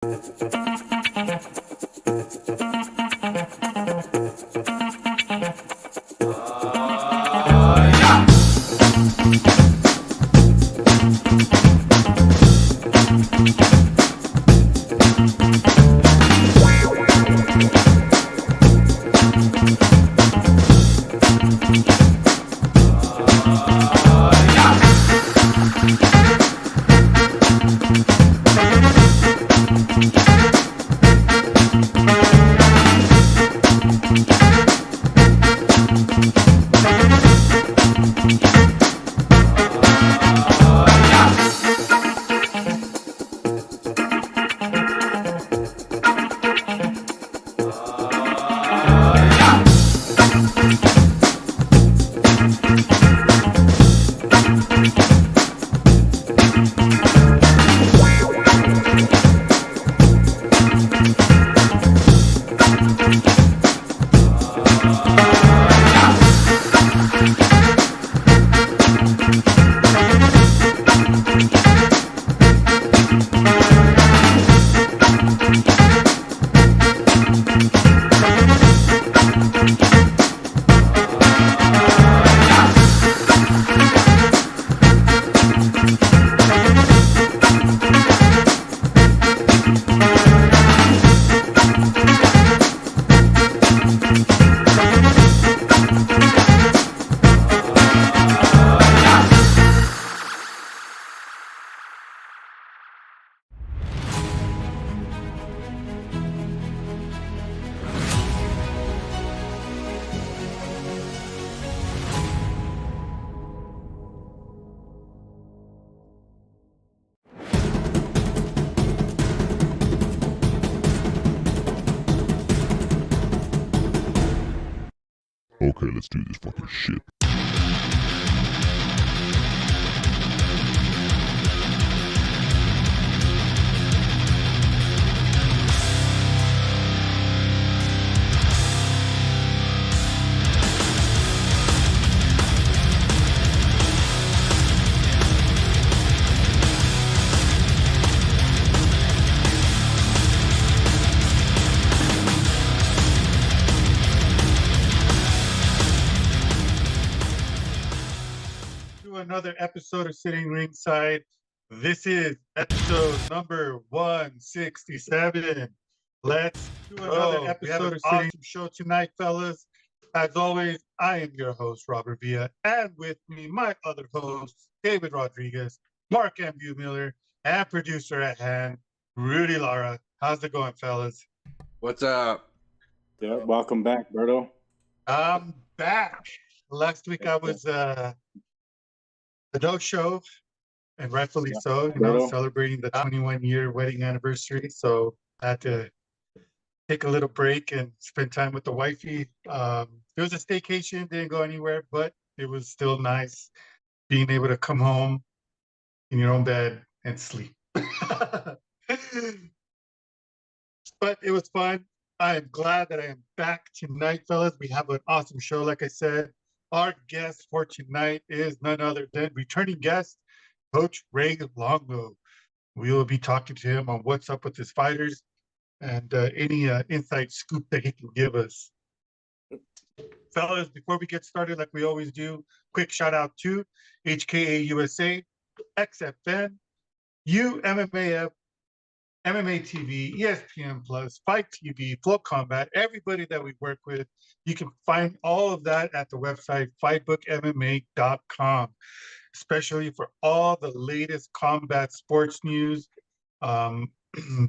Okay, let's do this fucking shit. Another episode of Sitting Ringside. This is episode number 167. Let's do another episode of Sitting Show tonight, fellas. As always, I am your host, Robert Villa, and with me, my other hosts, David Rodriguez, Mark M. Miller, and producer at hand, Rudy Lara. How's it going, fellas? What's up? Yeah, welcome back, Berto. I'm back. Last week I was the Doe Show, and rightfully so, celebrating the 21-year wedding anniversary. So I had to take a little break and spend time with the wifey. It was a staycation, didn't go anywhere, but it was still nice being able to come home in your own bed and sleep. But it was fun. I am glad that I am back tonight, fellas. We have an awesome show, like I said. Our guest for tonight is none other than returning guest, Coach Ray Longo. We will be talking to him on what's up with his fighters and any inside scoop that he can give us. Fellas, before we get started, like we always do, quick shout out to HKA USA, XFN, UMMAF, MMA TV, ESPN Plus, Fight TV, Flow Combat, everybody that we work with. You can find all of that at the website fightbookmma.com, especially for all the latest combat sports news.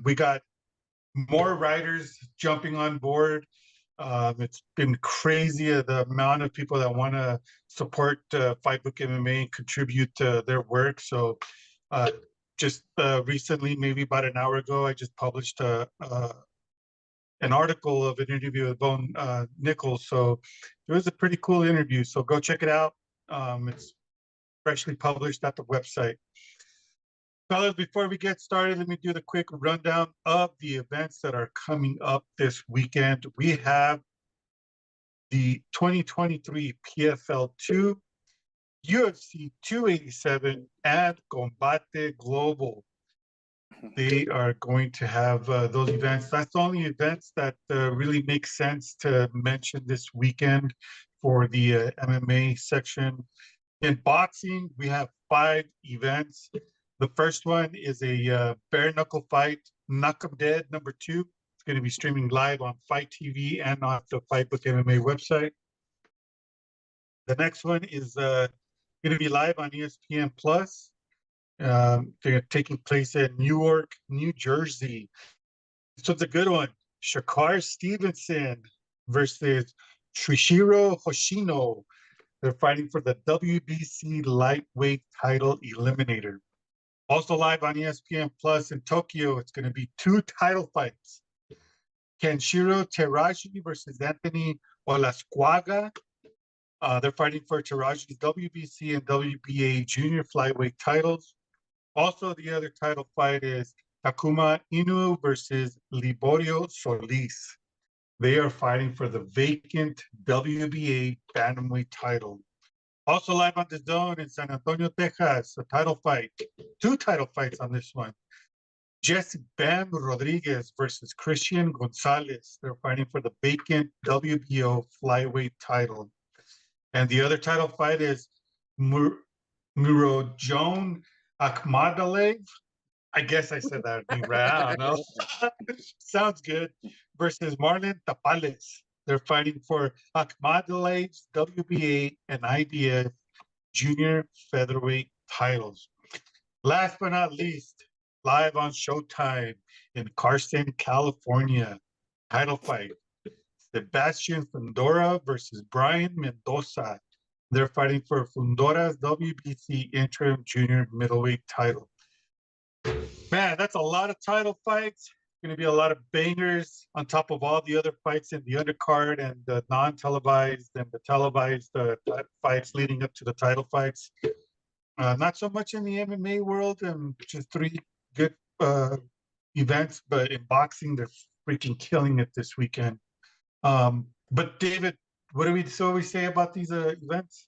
We got more writers jumping on board. It's been crazy the amount of people that want to support Fightbook MMA and contribute to their work. So just recently, maybe about an hour ago, I just published an article of an interview with Bone Nichols. So it was a pretty cool interview. So go check it out. It's freshly published at the website. Fellas, before we get started, let me do the quick rundown of the events that are coming up this weekend. We have the 2023 PFL 2, UFC 287, and Combate Global. they are going to have those events. That's the only events that really make sense to mention this weekend for the MMA section. In boxing, we have 5 events. The first one is a bare knuckle fight, Knock 'em Dead #2. It's going to be streaming live on Fight TV and on the Fightbook MMA website. The next one is going to be live on ESPN Plus. They're taking place in Newark, New Jersey. This one's a good one. Shakar Stevenson versus Trishiro Hoshino. They're fighting for the WBC lightweight title eliminator. Also live on ESPN Plus in Tokyo, it's going to be 2 title fights. Kenshiro Teraji versus Anthony Olasquaga. They're fighting for Teraji's WBC and WBA junior flyweight titles. Also, the other title fight is Takuma Inu versus Liborio Solis. They are fighting for the vacant WBA bantamweight title. Also live on the zone in San Antonio, Texas, a title fight. 2 title fights on this one. Jesse Bam Rodriguez versus Christian Gonzalez. They're fighting for the vacant WBO flyweight title. And the other title fight is Murodjon Akhmadalev. I guess I said that name right. I don't know. Sounds good. Versus Marlon Tapales. They're fighting for Akhmadalev's WBA and IBF junior featherweight titles. Last but not least, live on Showtime in Carson, California. Title fight. Sebastian Fundora versus Brian Mendoza. They're fighting for Fundora's WBC interim junior middleweight title. Man, that's a lot of title fights. Going to be a lot of bangers on top of all the other fights in the undercard and the non-televised and the televised fights leading up to the title fights. Not so much in the MMA world, and just 3 good events, but in boxing, they're freaking killing it this weekend. But David, what do we say about these events?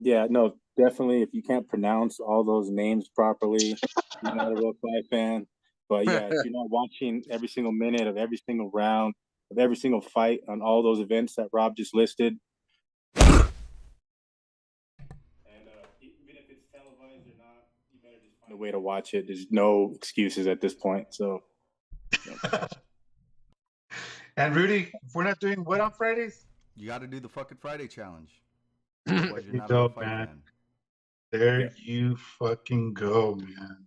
Yeah, no, definitely. If you can't pronounce all those names properly, you're not a real fight fan. But yeah, if you're not watching every single minute of every single round of every single fight on all those events that Rob just listed, and even if it's televised or not, you better just find a way to watch it. There's no excuses at this point. So. And Rudy, if we're not doing what on Fridays? You got to do the fucking Friday challenge. Otherwise, you're not a fight fan. There you fucking go, man.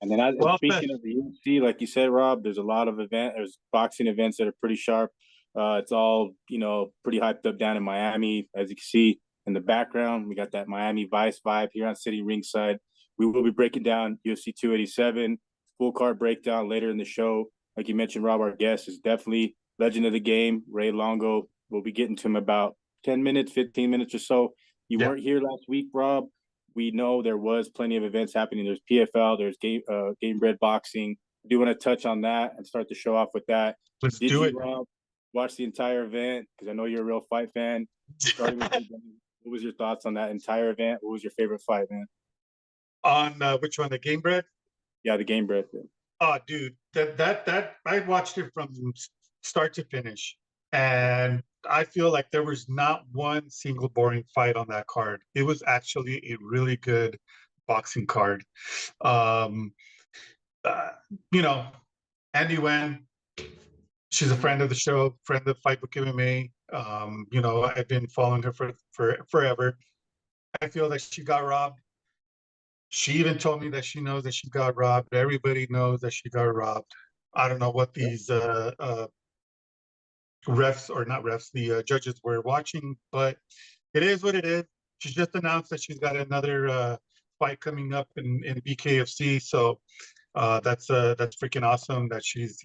And then speaking of the UFC, like you said, Rob, there's a lot of there's boxing events that are pretty sharp. It's all, pretty hyped up down in Miami. As you can see in the background, we got that Miami Vice vibe here on City Ringside. We will be breaking down UFC 287, full card breakdown later in the show. Like you mentioned, Rob, our guest is definitely legend of the game, Ray Longo. We'll be getting to him about 10 minutes, 15 minutes or so. You weren't here last week, Rob. We know there was plenty of events happening. There's PFL, there's Game Bred Boxing. I do want to touch on that and start the show off with that. Let's do it. Rob, watch the entire event? Because I know you're a real fight fan. Starting with what was your thoughts on that entire event? What was your favorite fight, man? On which one, the Game Bred? Yeah, the Game Bred. Oh, dude, that I watched it from start to finish, and I feel like there was not one single boring fight on that card. It was actually a really good boxing card. Andy Nguyen, she's a friend of the show, friend of Fightbook MMA. I've been following her for forever. I feel that she got robbed. She even told me that she knows that she got robbed. Everybody knows that she got robbed. I don't know what these refs, or not refs, the judges were watching, but it is what it is. She just announced that she's got another fight coming up in BKFC. So that's freaking awesome that she's,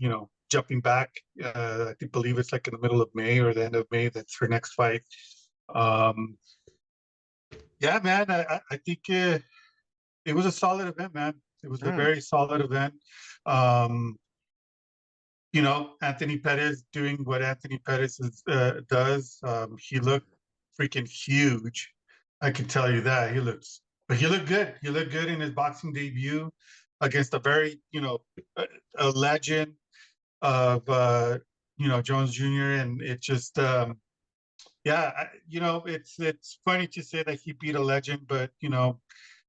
jumping back. I believe it's like in the middle of May or the end of May. That's her next fight. Yeah, man, I think it was a solid event, man. It was a very solid event. Anthony Pettis doing what Anthony Pettis does. He looked freaking huge. I can tell you that. But he looked good. He looked good in his boxing debut. against a very, a legend of, Jones Jr. And it just, it's funny to say that he beat a legend, but,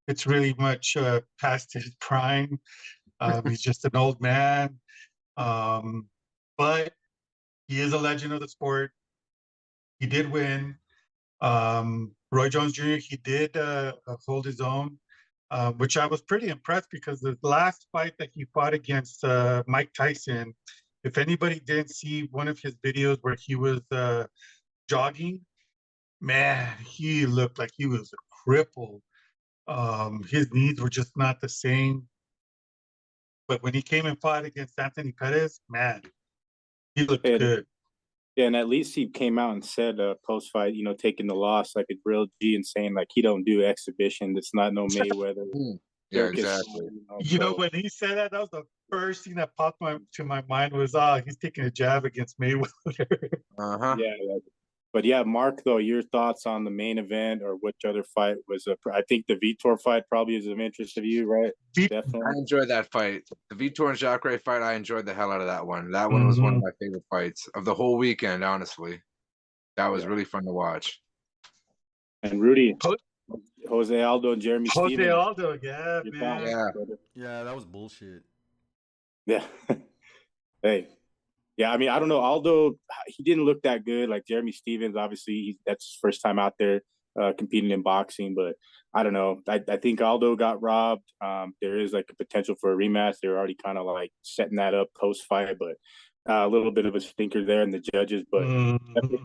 it's really much past his prime. He's just an old man. But he is a legend of the sport. He did win. Roy Jones Jr., he did hold his own, which I was pretty impressed because the last fight that he fought against Mike Tyson, if anybody didn't see one of his videos where he was jogging, man, he looked like he was a cripple. His knees were just not the same. But when he came and fought against Anthony Pettis, man, he looked good. Yeah, and at least he came out and said post fight, taking the loss like a real G and saying like he don't do exhibition. It's not no Mayweather. Yeah, exactly. When he said that, that was the first thing that popped to my mind was, he's taking a jab against Mayweather. Yeah, but yeah, Mark, though, your thoughts on the main event or which other fight was I think the Vitor fight probably is of interest to you, right? Definitely. I enjoyed that fight. The Vitor and Jacare fight, I enjoyed the hell out of that one. That one was one of my favorite fights of the whole weekend, honestly. That was really fun to watch. And Rudy, Jose Aldo and Jeremy Stephens. Jose Aldo, yeah, man. Yeah, that was bullshit. Yeah. Hey. Yeah, I mean, I don't know. Aldo, he didn't look that good. Like Jeremy Stephens, obviously, that's his first time out there competing in boxing. But I don't know. I think Aldo got robbed. There is like a potential for a rematch. They're already kind of like setting that up post-fight. But a little bit of a stinker there in the judges. But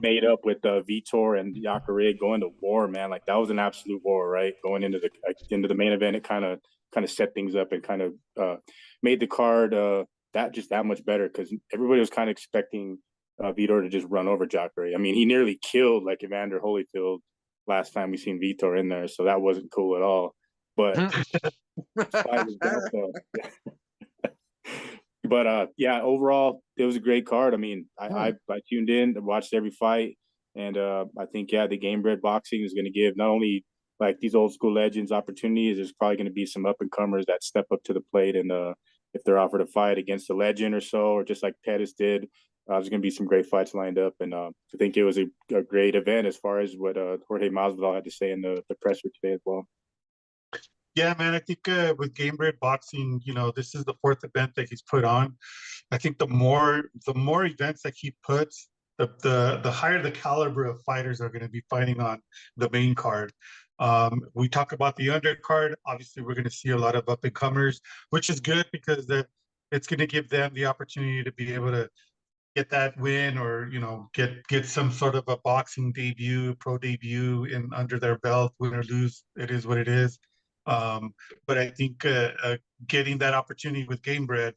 made up with Vitor and Jacare going to war, man. Like that was an absolute war, right? Going into the main event, it kind of set things up and kind of made the card that much better because everybody was kind of expecting Vitor to just run over Jacare. I mean, he nearly killed like Evander Holyfield last time we seen Vitor in there, so that wasn't cool at all. But yeah, overall it was a great card. I mean, I tuned in, watched every fight, and I think the game bred boxing is going to give not only like these old school legends opportunities. There's probably going to be some up and comers that step up to the plate and if they're offered a fight against a legend or so, or just like Pettis did, there's going to be some great fights lined up. And I think it was a great event as far as what Jorge Masvidal had to say in the presser today as well. Yeah, man, I think with Game Bred Boxing, this is the fourth event that he's put on. I think the more events that he puts, the higher the caliber of fighters are going to be fighting on the main card. We talk about the undercard. Obviously, we're going to see a lot of up and comers, which is good because it's going to give them the opportunity to be able to get that win or get some sort of a boxing debut, pro debut in under their belt. Win or lose, it is what it is. But I think getting that opportunity with Game Bred,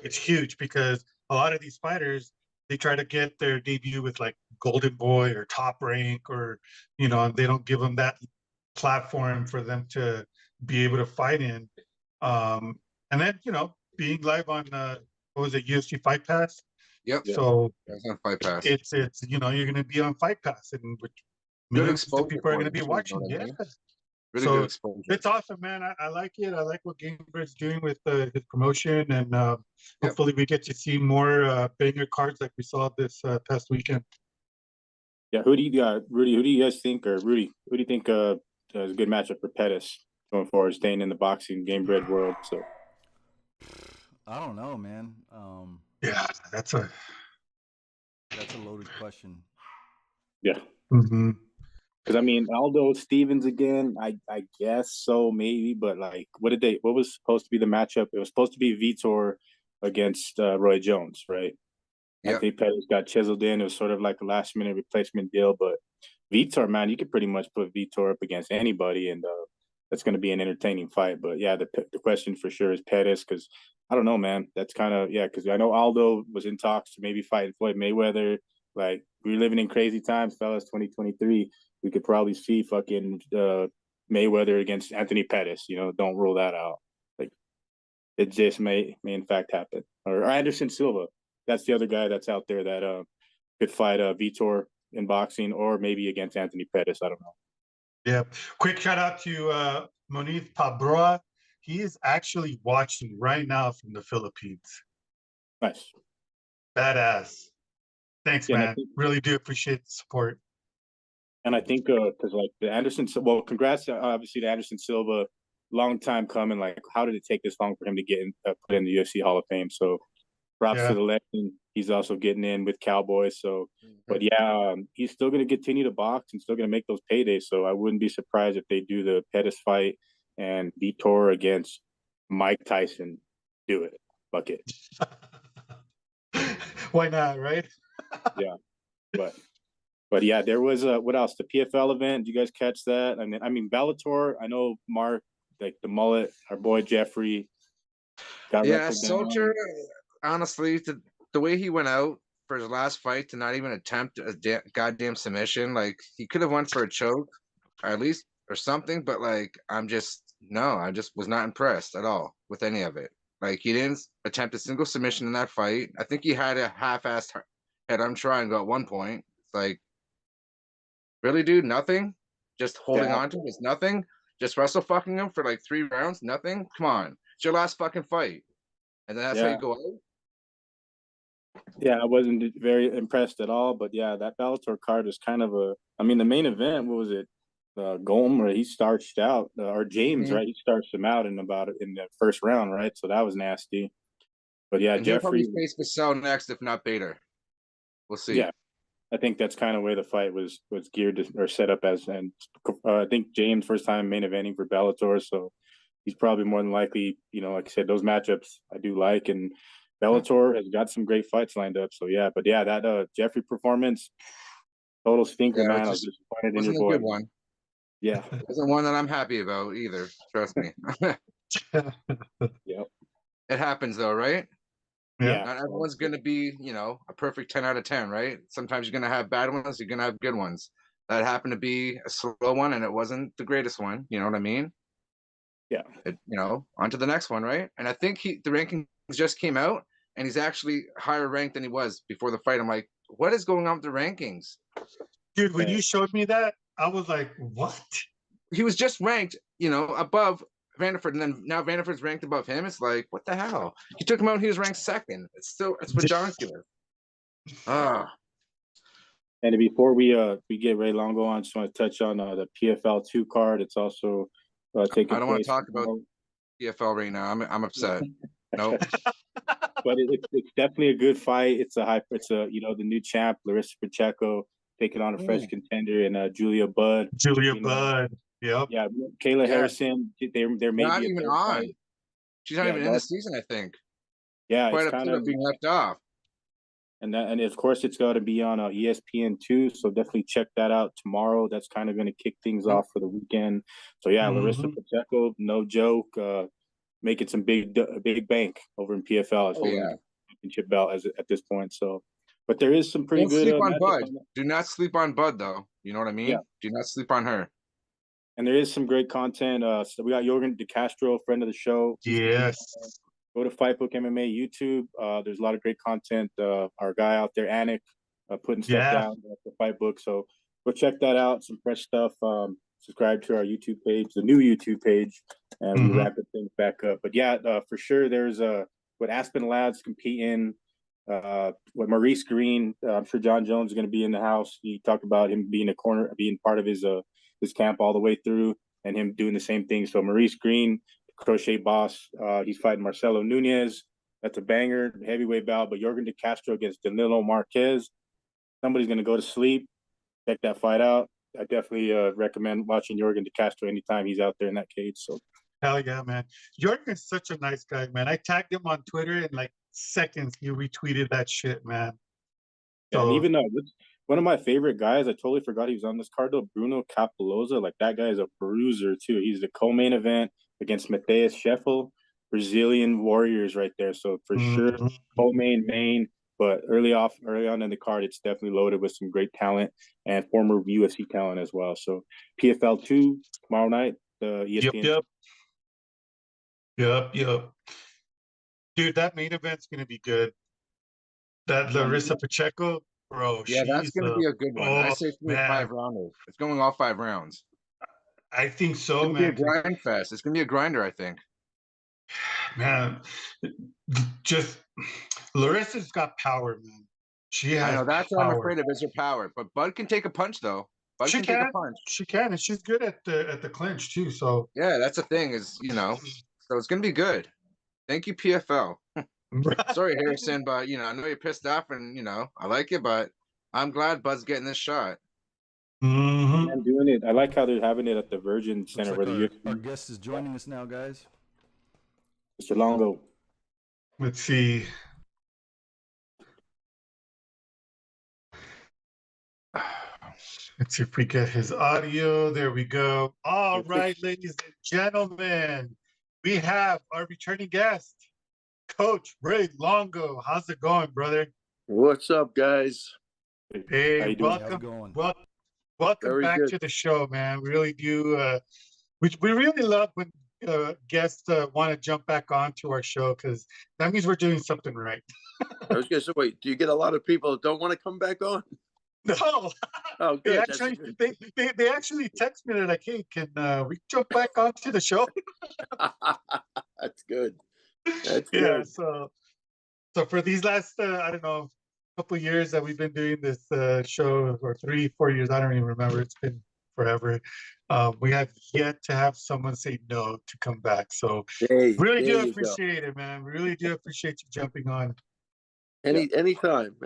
it's huge because a lot of these fighters, they try to get their debut with like Golden Boy or Top Rank or they don't give them that platform for them to be able to fight in. And then being live on what was it, UFC Fight Pass? Yep. So it's on Fight Pass. It's you're going to be on Fight Pass, and which millions of people are going to be watching. Yeah. Really good exposure. It's awesome, man. I like it. I like what Game Bred's doing with his promotion, and hopefully we get to see more banger cards like we saw this past weekend. Yeah, Rudy? Who do you guys think, or Rudy? Who do you think is a good matchup for Pettis going forward, staying in the boxing Game Bred world? So I don't know, man. Yeah, that's a loaded question. Yeah. Mm-hmm. Because I mean, Aldo Stephens again, I guess so, maybe. But like, what was supposed to be the matchup? It was supposed to be Vitor against Roy Jones, right? Yep. I think Pettis got chiseled in. It was sort of like a last minute replacement deal. But Vitor, man, you could pretty much put Vitor up against anybody, and that's going to be an entertaining fight. But yeah, the question for sure is Pettis, because I don't know, man. That's kind of because I know Aldo was in talks to maybe fight Floyd Mayweather. Like, we're living in crazy times, fellas. 2023. We could probably see fucking Mayweather against Anthony Pettis. Don't rule that out. Like, it just may in fact happen. Or Anderson Silva. That's the other guy that's out there that could fight Vitor in boxing, or maybe against Anthony Pettis. I don't know. Yeah. Quick shout out to Moniz Pabroa. he is actually watching right now from the Philippines. Nice. Badass. Thanks, Yeah, and I man. think, Really do appreciate the support. because like the Anderson, well, congrats, obviously to Anderson Silva, long time coming. Like, how did it take this long for him to get put in the UFC Hall of Fame? So, props Yeah. to the legend. He's also getting in with Cowboys. So, but yeah, he's still going to continue to box and still going to make those paydays. So I wouldn't be surprised if they do the Pettis fight and Vitor against Mike Tyson. Do it, bucket. Why not, right? Yeah, but yeah, there was what else? The PFL event. Did you guys catch that? I mean Bellator. I know Mark, like the mullet, our boy Jeffrey, got Yeah, wrestled Soldier, down. honestly, the way he went out for his last fight to not even attempt a goddamn submission, like he could have went for a choke, or at least or something. But like, I just was not impressed at all with any of it. Like he didn't attempt a single submission in that fight. I think he had a half-assed head-on triangle at one point. It's like, really, dude, nothing. Just holding on to him is nothing. Just wrestle fucking him for like 3 rounds, nothing. Come on, it's your last fucking fight, and then that's how you go out. Yeah, I wasn't very impressed at all. But yeah, that Bellator card is kind of a. I mean, the main event, what was it? Golm, where he starched out, or James, right? He starched him out in the first round, right? So that was nasty. But yeah, And he'll Jeffrey. probably face Vassell next, if not Bader. We'll see. Yeah, I think that's kind of where the fight was geared to, or set up as. And I think James first time main eventing for Bellator, so he's probably more than likely. You know, like I said, those matchups I do like, and Bellator has got some great fights lined up. So yeah, but yeah, that Jeffrey performance, total stinker, man. I was disappointed in your boy. Wasn't a good one. Yeah, wasn't one that I'm happy about either. Trust me. Yep. It happens though, right? Yeah. Not everyone's going to be, a perfect 10 out of 10, right? Sometimes you're going to have bad ones. You're going to have good ones. That happened to be a slow one, and it wasn't the greatest one. You know what I mean? Yeah. On to the next one, right? And I think the rankings just came out, and he's actually higher ranked than he was before the fight. I'm like, what is going on with the rankings? Dude, when you showed me that, I was like, what? He was just ranked, above Vanderford, and then now Vanderford's ranked above him. It's like, what the hell? He took him out and he was ranked second. It's ridiculous. And before we get Ray Longo on, I just want to touch on the PFL 2 card. It's also taking. I don't want to talk about PFL right now. I'm upset. Nope. But it's definitely a good fight. It's the new champ Larissa Pacheco taking on a fresh contender and Julia Budd. Budd. Yep. Yeah, Kayla Harrison. There may not be even on. Fight. She's not even in the season, I think. Yeah, quite it's upset kind of being left off. And of course it's got to be on ESPN2, so definitely check that out tomorrow. That's kind of going to kick things off for the weekend. So yeah, Larissa Pacheco, no joke, making some big bank over in PFL as championship belt at this point. So, but there is some pretty good. Sleep on Bud. Do not sleep on Bud, though. You know what I mean? Yeah. Do not sleep on her. And there is some great content. So we got Jorgen De Castro, friend of the show. Yes. Go to Fightbook MMA YouTube. There's a lot of great content. Our guy out there, Anik, putting stuff down for Fightbook. So go check that out. Some fresh stuff. Subscribe to our YouTube page, the new YouTube page, and we wrap things back up. But yeah, for sure, there's what Aspen Labs competing. What Maurice Green. I'm sure John Jones is going to be in the house. He talked about him being being part of his camp all the way through, and him doing the same thing. So Maurice Green, crochet boss, he's fighting Marcelo Nunez. That's a banger, heavyweight bout. But Jorgen De Castro against Danilo Marquez. Somebody's going to go to sleep. Check that fight out. I definitely recommend watching Jorgen De Castro anytime he's out there in that cage. So hell yeah, man. Jorgen's such a nice guy, man. I tagged him on Twitter in like seconds. He retweeted that shit, man. So, and even one of my favorite guys, I totally forgot he was on this card though, Bruno Capoloza. Like that guy is a bruiser too. He's the co-main event against Matheus Scheffel, Brazilian Warriors right there. So for sure, co-main, main. But early on in the card, it's definitely loaded with some great talent and former UFC talent as well. So PFL 2 tomorrow night, the ESPN. Yep. Dude, that main event's gonna be good. That Larissa Pacheco, bro. Yeah, that's gonna be a good one. I say it's gonna be a 5-rounder. It's going all 5 rounds. I think so, it's gonna be a grind fest. It's gonna be a grinder, I think. Man, just Larissa's got power, man. She I has know that's what I'm power. afraid of is her power. But Bud can take a punch though. Bud She can take a can, punch. she can, and she's good at the clinch too. So Yeah, that's the thing is, so it's gonna be good. Thank you, PFL. Sorry, Harrison, but I know you're pissed off, and I like it, but I'm glad Bud's getting this shot. Mhm. I'm doing it. I like how they're having it at the Virgin Looks Center like where the our guest is joining us now, guys. Mr. Longo. Let's see. Let's see if we get his audio. There we go. All right, ladies and gentlemen, we have our returning guest, Coach Ray Longo. How's it going, brother? What's up, guys? How Hey, you doing? How's it welcome, going? welcome Very back good. to the show, man. We really do. We really love when guests want to jump back onto our show because that means we're doing something right. I was gonna say, wait, do you get a lot of people that don't want to come back on? No, Oh, they good. actually they actually text me. They're like, "Hey, can we jump back onto the show?" That's good. That's Yeah. good. So for these last I don't know couple years that we've been doing this show, or 3-4 years, I don't even remember. It's been forever. We have yet to have someone say no to come back. So Hey, really there do you go. appreciate it, man. We really do appreciate you jumping on. Anytime.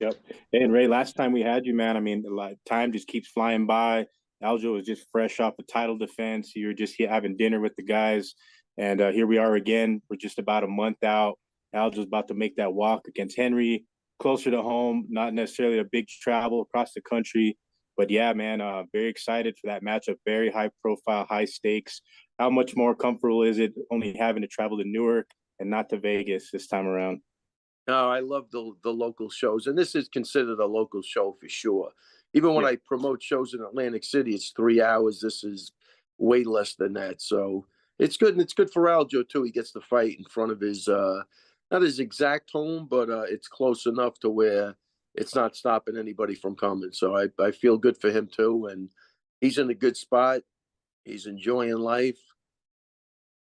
Yep. Hey, and Ray, last time we had you, man, I mean, time just keeps flying by. Aljo was just fresh off a title defense. You were just here having dinner with the guys. And here we are again. We're just about a month out. Aljo's about to make that walk against Henry, closer to home, not necessarily a big travel across the country. But yeah, man, very excited for that matchup. Very high profile, high stakes. How much more comfortable is it only having to travel to Newark and not to Vegas this time around? No, I love the local shows, and this is considered a local show for sure. Even when Yeah. I promote shows in Atlantic City, it's 3 hours. This is way less than that. So it's good, and it's good for Aljo too. He gets to fight in front of his not his exact home, but it's close enough to where it's not stopping anybody from coming. So I feel good for him too, and he's in a good spot. He's enjoying life.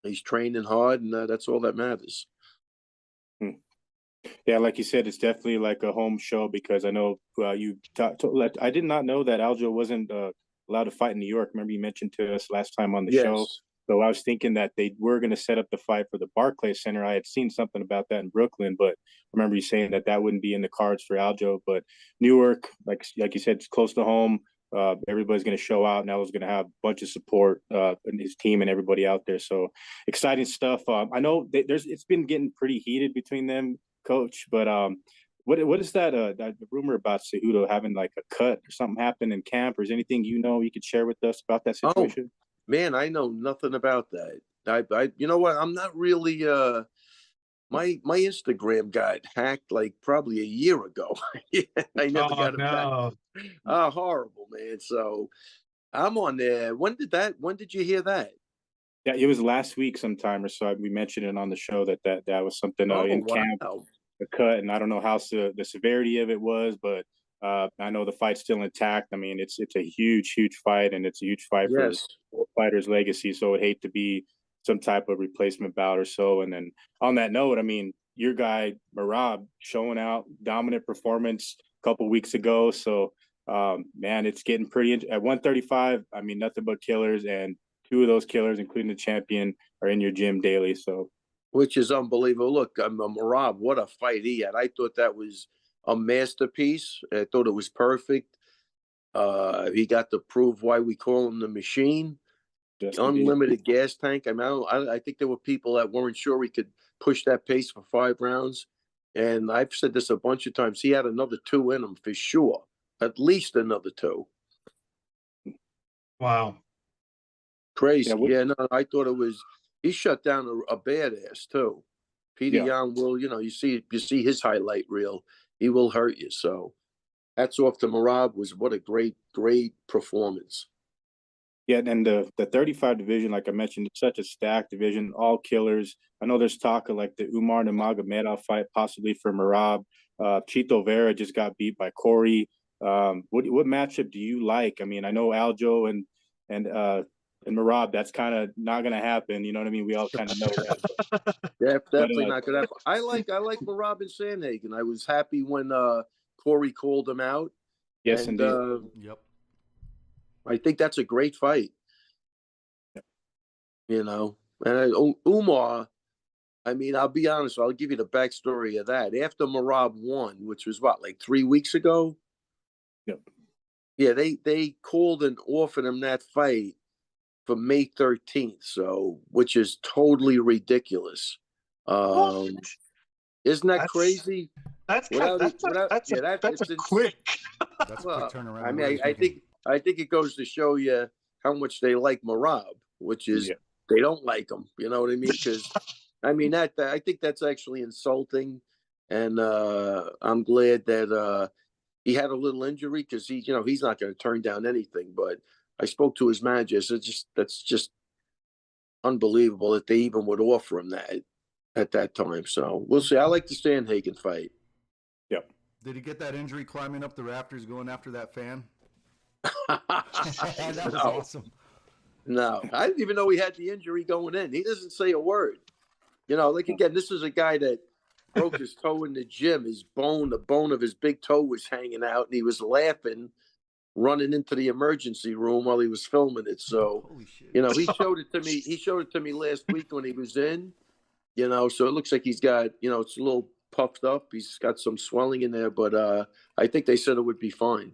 He's training hard, and that's all that matters. Yeah, like you said, it's definitely like a home show because I know I did not know that Aljo wasn't allowed to fight in New York. Remember you mentioned to us last time on the show. Yes. So I was thinking that they were going to set up the fight for the Barclays Center. I had seen something about that in Brooklyn, but I remember you saying that wouldn't be in the cards for Aljo. But Newark, like you said, it's close to home. Everybody's going to show out, and Aljo's going to have a bunch of support and his team and everybody out there. So exciting stuff. I know it's been getting pretty heated between them, Coach. But what is that rumor about Cejudo having like a cut or something happened in camp, or is anything you could share with us about that situation? Man, I know nothing about that. I you know what? I'm not really my Instagram got hacked like probably a year ago. I never Oh got it back. no. Horrible, man. So I'm on there. When did you hear that? Yeah, it was last week sometime or so. We mentioned it on the show that was something Oh, in camp, wow. a cut, and I don't know how the severity of it was, but I know the fight's still intact. I mean, it's a huge fight, and it's a huge fight for Yes. the fighter's legacy. So I'd hate to be some type of replacement bout or so. And then on that note, I mean, your guy Marab showing out dominant performance a couple weeks ago. So man, it's getting pretty at 135. I mean, nothing but killers, and two of those killers, including the champion, are in your gym daily. So Which is unbelievable. Look, I'm a Marab. What a fight he had. I thought that was a masterpiece. I thought it was perfect. He got to prove why we call him the machine. just indeed. Unlimited gas tank. I mean, I think there were people that weren't sure he could push that pace for 5 rounds. And I've said this a bunch of times. He had another two in him for sure. At least another two. Wow. Crazy. Yeah, Yeah, no, I thought it was. He shut down a badass too. Peter Yeah. Young will, you see his highlight reel. He will hurt you. So hats off to Marab. What a great performance. Yeah, and the 35 division, like I mentioned, it's such a stacked division, all killers. I know there's talk of like the Umar Nurmagomedov fight possibly for Marab. Chito Vera just got beat by Corey. What matchup do you like? I mean, I know Aljo and and Marab, that's kind of not gonna happen. You know what I mean? We all kind of know that. Yeah, definitely But, not gonna happen. I like Marab and Sandhagen. I was happy when Corey called him out. yes, And indeed. Yep. I think that's a great fight. You know, and Umar, I mean, I'll be honest, I'll give you the backstory of that. After Marab won, which was what, like 3 weeks ago? Yep. Yeah, they called and offered him that fight for May 13th, so which is totally ridiculous. Isn't that That's- crazy? That's Without that's it, without that's yeah, that that's it's a quick. That's a well, quick turnaround. I mean, Nobody's thinking. I think it goes to show you how much they like Marab, which is they don't like him. You know what I mean? Because I mean that I think that's actually insulting, and I'm glad that he had a little injury because he's not going to turn down anything. But I spoke to his manager. So that's just unbelievable that they even would offer him that at that time. So we'll see. I like the Sandhagen fight. Yep. Did he get that injury climbing up the rafters going after that fan? That was No. awesome. No, I didn't even know he had the injury going in. He doesn't say a word. You know, like again, this is a guy that broke his toe in the gym. The bone of his big toe was hanging out, and he was laughing, running into the emergency room while he was filming it. So, Holy shit. you know, he showed it to me. He showed it to me last week when he was in. You know, so it looks like he's got, it's a little puffed up. He's got some swelling in there, but I think they said it would be fine.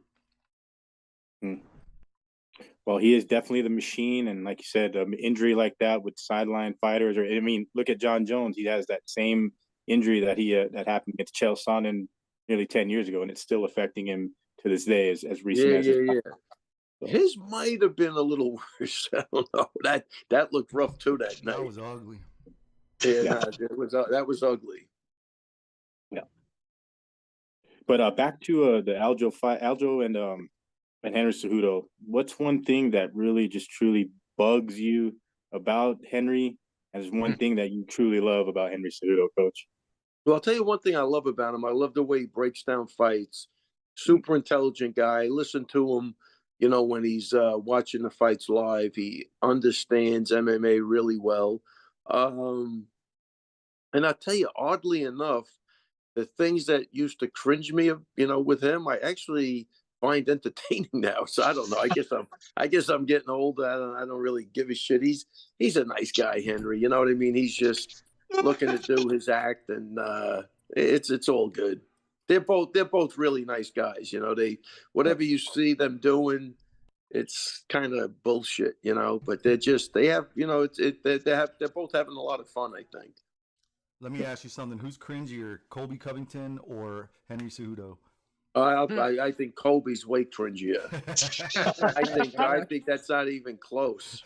Well, he is definitely the machine, and like you said, injury like that with sideline fighters, or I mean, look at John Jones. He has that same injury that that happened against Chael Sonnen nearly 10 years ago, and it's still affecting him to this day, as recent as Yeah. His might have been a little worse. I don't know. That looked rough too that night. That was ugly. Yeah, Yeah. That was ugly. Yeah. But back to the Aljo fight, Aljo and Henry Cejudo. What's one thing that really just truly bugs you about Henry? And is one thing that you truly love about Henry Cejudo, Coach? Well, I'll tell you one thing I love about him. I love the way he breaks down fights. Super intelligent guy. Listen to him, when he's watching the fights live. He understands MMA really well. And I'll tell you, oddly enough, the things that used to cringe me, with him, I actually find entertaining now. So I don't know. I guess I'm getting older. I don't really give a shit. He's a nice guy, Henry. You know what I mean? He's just looking to do his act, and it's all good. They're both really nice guys. Whatever you see them doing, it's kind of bullshit, But they're both having a lot of fun, I think. Let me ask you something. Who's cringier, Colby Covington or Henry Cejudo? I think Kobe's way cringier. I think that's not even close.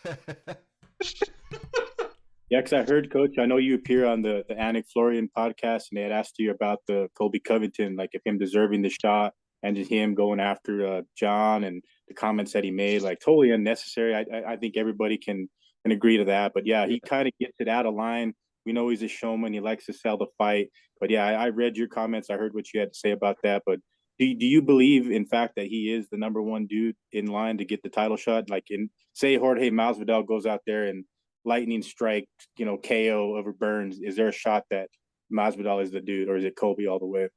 Yeah, because I heard, Coach, I know you appear on the Anik Florian podcast, and they had asked you about the Colby Covington, like if him deserving the shot and just him going after John, and the comments that he made, like totally unnecessary. I think everybody can agree to that. But yeah, he kind of gets it out of line. We know he's a showman. He likes to sell the fight. But yeah, I read your comments. I heard what you had to say about that. But do you believe, in fact, that he is the number one dude in line to get the title shot? Like, say Jorge Masvidal goes out there and lightning strike, KO over Burns. Is there a shot that Masvidal is the dude, or is it Colby all the way?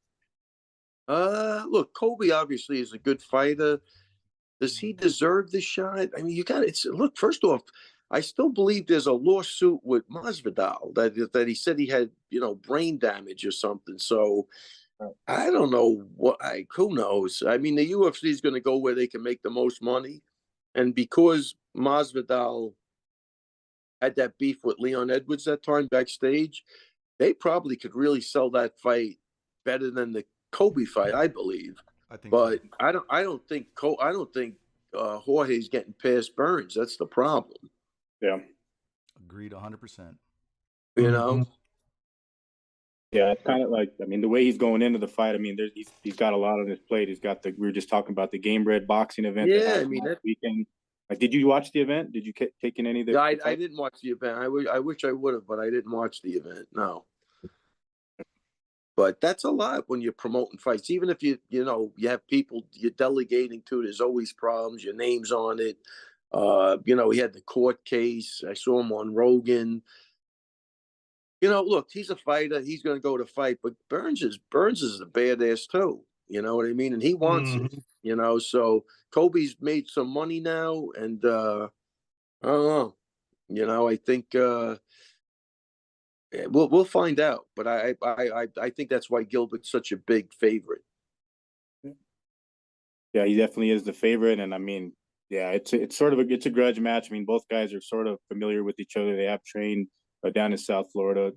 Look, Colby obviously is a good fighter. Does he deserve the shot? I mean, look, first off, I still believe there's a lawsuit with Masvidal that he said he had, brain damage or something. So I don't know who knows? I mean, the UFC is going to go where they can make the most money. And because Masvidal had that beef with Leon Edwards that time backstage, they probably could really sell that fight better than the Kobe fight, I believe. I think But so. I don't think Jorge's getting past Burns. That's the problem. Yeah. Agreed 100%. You know? Yeah, it's kind of like, I mean, the way he's going into the fight, I mean, he's got a lot on his plate. He's got we were just talking about the Game Bred boxing event. Yeah, I mean, last weekend. Like, did you watch the event? Did you take in any of the? Yeah, I didn't watch the event. I wish I would have, but I didn't watch the event. No. But that's a lot when you're promoting fights. Even if you have people you're delegating to, there's always problems. Your name's on it. He had the court case. I saw him on Rogan. Look, he's a fighter. He's going to go to fight, but Burns is a badass too. You know what I mean? And he wants it. So Kobe's made some money now, and I don't know. I think we'll find out. But I think that's why Gilbert's such a big favorite. Yeah, he definitely is the favorite, and I mean, yeah, it's sort of it's a grudge match. I mean, both guys are sort of familiar with each other. They have trained down in South Florida.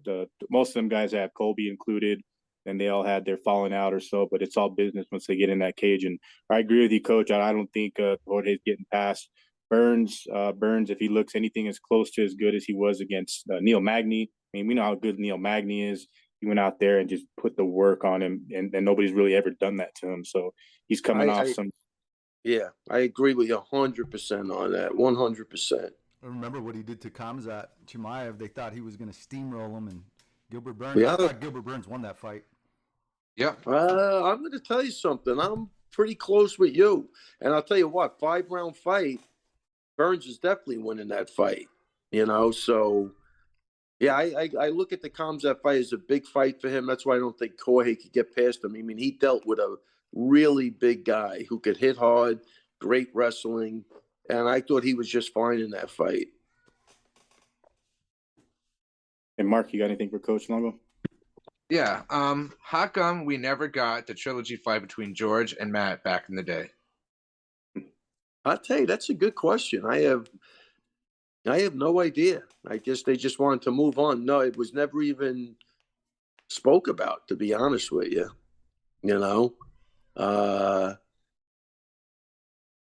Most of them guys have Colby included, and they all had their falling out or so. But it's all business once they get in that cage. And I agree with you, Coach. I don't think Jorge's getting past Burns. Burns, if he looks anything as close to as good as he was against Neil Magny. I mean, we know how good Neil Magny is. He went out there and just put the work on him, and nobody's really ever done that to him. So he's coming off some. Yeah, I agree with you 100% on that. 100%. I remember what he did to Khamzat Chimaev. They thought he was going to steamroll him, and Gilbert Burns. Yeah. I thought Gilbert Burns won that fight. Yeah. I'm going to tell you something. I'm pretty close with you, and I'll tell you what. 5-round fight. Burns is definitely winning that fight. So. Yeah, I look at the Khamzat fight as a big fight for him. That's why I don't think Jorge could get past him. I mean, he dealt with a really big guy who could hit hard, great wrestling, and I thought he was just fine in that fight. And Mark, you got anything for Coach Longo? Yeah. How come we never got the trilogy fight between George and Matt back in the day? I'll tell you, that's a good question. I have no idea. I guess they just wanted to move on. No, it was never even spoke about, to be honest with you. Yeah,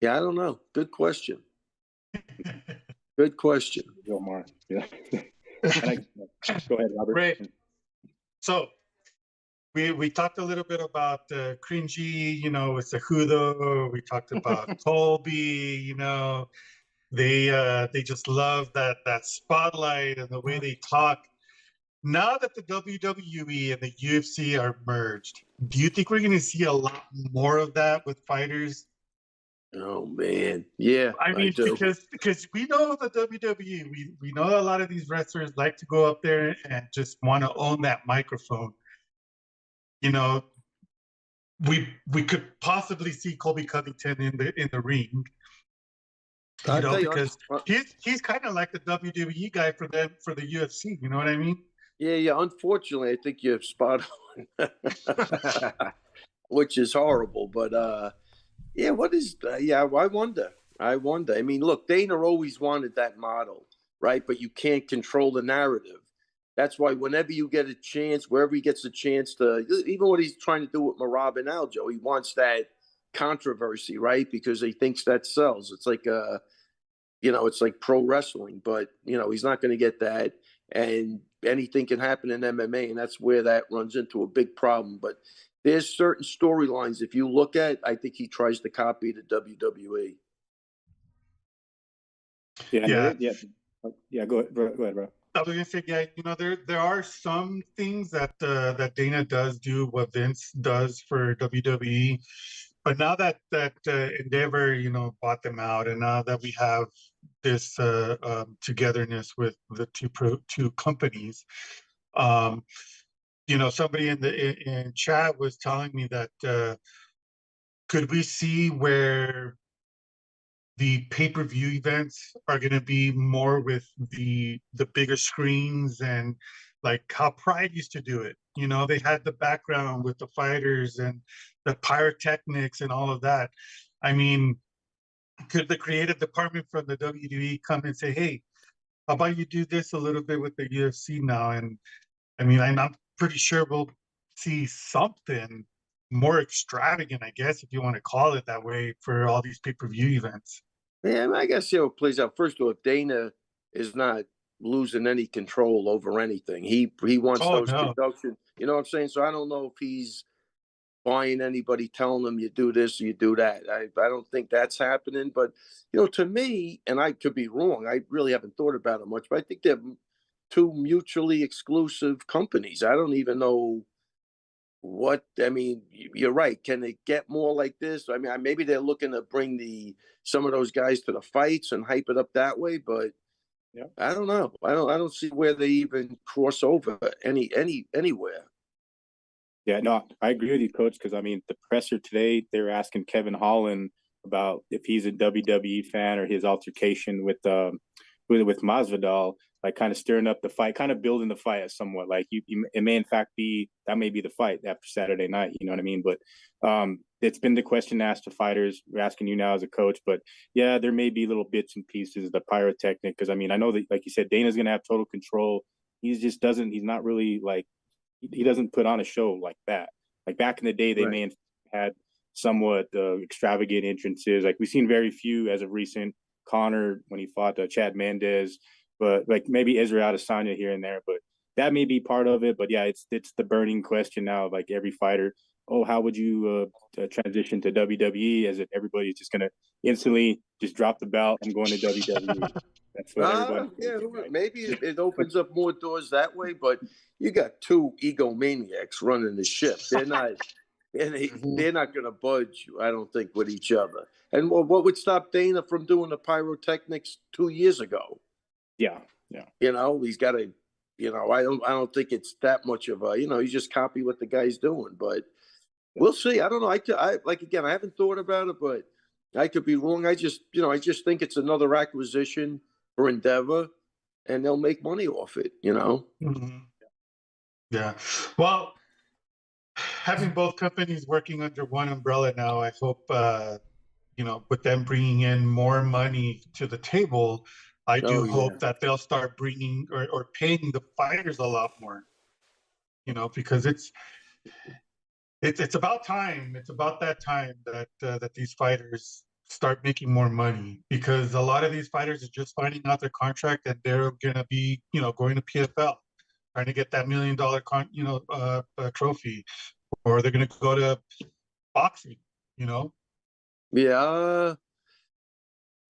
I don't know. Good question. Good question. Go, Mark. Yeah. Go ahead, Robert. Right. So we talked a little bit about cringy, with Cejudo. We talked about Colby, They just love that spotlight and the way they talk. Now that the WWE and the UFC are merged, do you think we're going to see a lot more of that with fighters? Oh man, yeah. I mean, because we know the WWE, we know a lot of these wrestlers like to go up there and just want to own that microphone. We could possibly see Colby Covington in the ring. Because he's kind of like the WWE guy for the UFC. You know what I mean? Yeah. Unfortunately, I think you're spot on, which is horrible. But yeah, what is? Yeah, I wonder. I mean, look, Dana always wanted that model, right? But you can't control the narrative. That's why whenever you get a chance, wherever he gets a chance to, even what he's trying to do with Marab and Aljo, he wants that controversy, right? Because he thinks that sells. It's like it's like pro wrestling, but he's not going to get that, and anything can happen in MMA, and that's where that runs into a big problem. But there's certain storylines, if you look at, I think he tries to copy the WWE. Yeah. Go ahead, bro. I was gonna say, yeah, there are some things that Dana does do what Vince does for WWE, but now that Endeavor, bought them out, and now that we have this togetherness with the two companies, somebody in chat was telling me that could we see where the pay-per-view events are going to be more with the bigger screens, and like how Pride used to do it. They had the background with the fighters and the pyrotechnics and all of that. I mean, could the creative department from the WWE come and say, hey, how about you do this a little bit with the UFC now? And I mean, I'm pretty sure we'll see something more extravagant, I guess, if you want to call it that way, for all these pay-per-view events. Yeah, I guess it plays out. First of all, if Dana is not losing any control over anything, he wants those production. You know what I'm saying? So I don't know if he's buying anybody telling them you do this or you do that. I don't think that's happening. But to me, and I could be wrong, I really haven't thought about it much, but I think they're two mutually exclusive companies. I don't even know what I mean, you're right. Can they get more like this? I mean, maybe they're looking to bring some of those guys to the fights and hype it up that way, but Yeah. I don't know. I don't see where they even cross over anywhere. Yeah, no, I agree with you, Coach. Because I mean, the presser today, they were asking Kevin Holland about if he's a WWE fan or his altercation with Masvidal, like kind of stirring up the fight, kind of building the fight somewhat. Like it may in fact be that may be the fight after Saturday night. You know what I mean? But it's been the question asked to fighters. We're asking you now as a coach, but yeah, there may be little bits and pieces of the pyrotechnic. Because I mean, I know that, like you said, Dana's going to have total control. He's not really like he doesn't put on a show like that. Like back in the day, they Right. may have had somewhat extravagant entrances. Like we've seen very few as of recent. Connor when he fought Chad Mendez, but like maybe Israel Adesanya here and there. But that may be part of it. But yeah, it's the burning question now. Like every fighter, oh, how would you transition to WWE? As if everybody's just gonna instantly just drop the belt. I'm going to WWE. That's what everyone. Yeah, maybe it opens up more doors that way, but you got two egomaniacs running the ship. They're not, they're not going to budge, I don't think, with each other. And what would stop Dana from doing the pyrotechnics 2 years ago? Yeah. You know, he's got to. You know, I don't think it's that much of a. You know, you just copy what the guy's doing, but we'll see. I don't know. I like again. I haven't thought about it, but I could be wrong. I just think it's another acquisition for Endeavor, and they'll make money off it. You know. Mm-hmm. Yeah. Well, having both companies working under one umbrella now, I hope, with them bringing in more money to the table, I do hope that they'll start bringing or paying the fighters a lot more, because it's about time. It's about that time that these fighters start making more money, because a lot of these fighters are just finding out their contract and they're going to be, going to PFL, trying to get that $1 million trophy, or they're going to go to boxing, Yeah,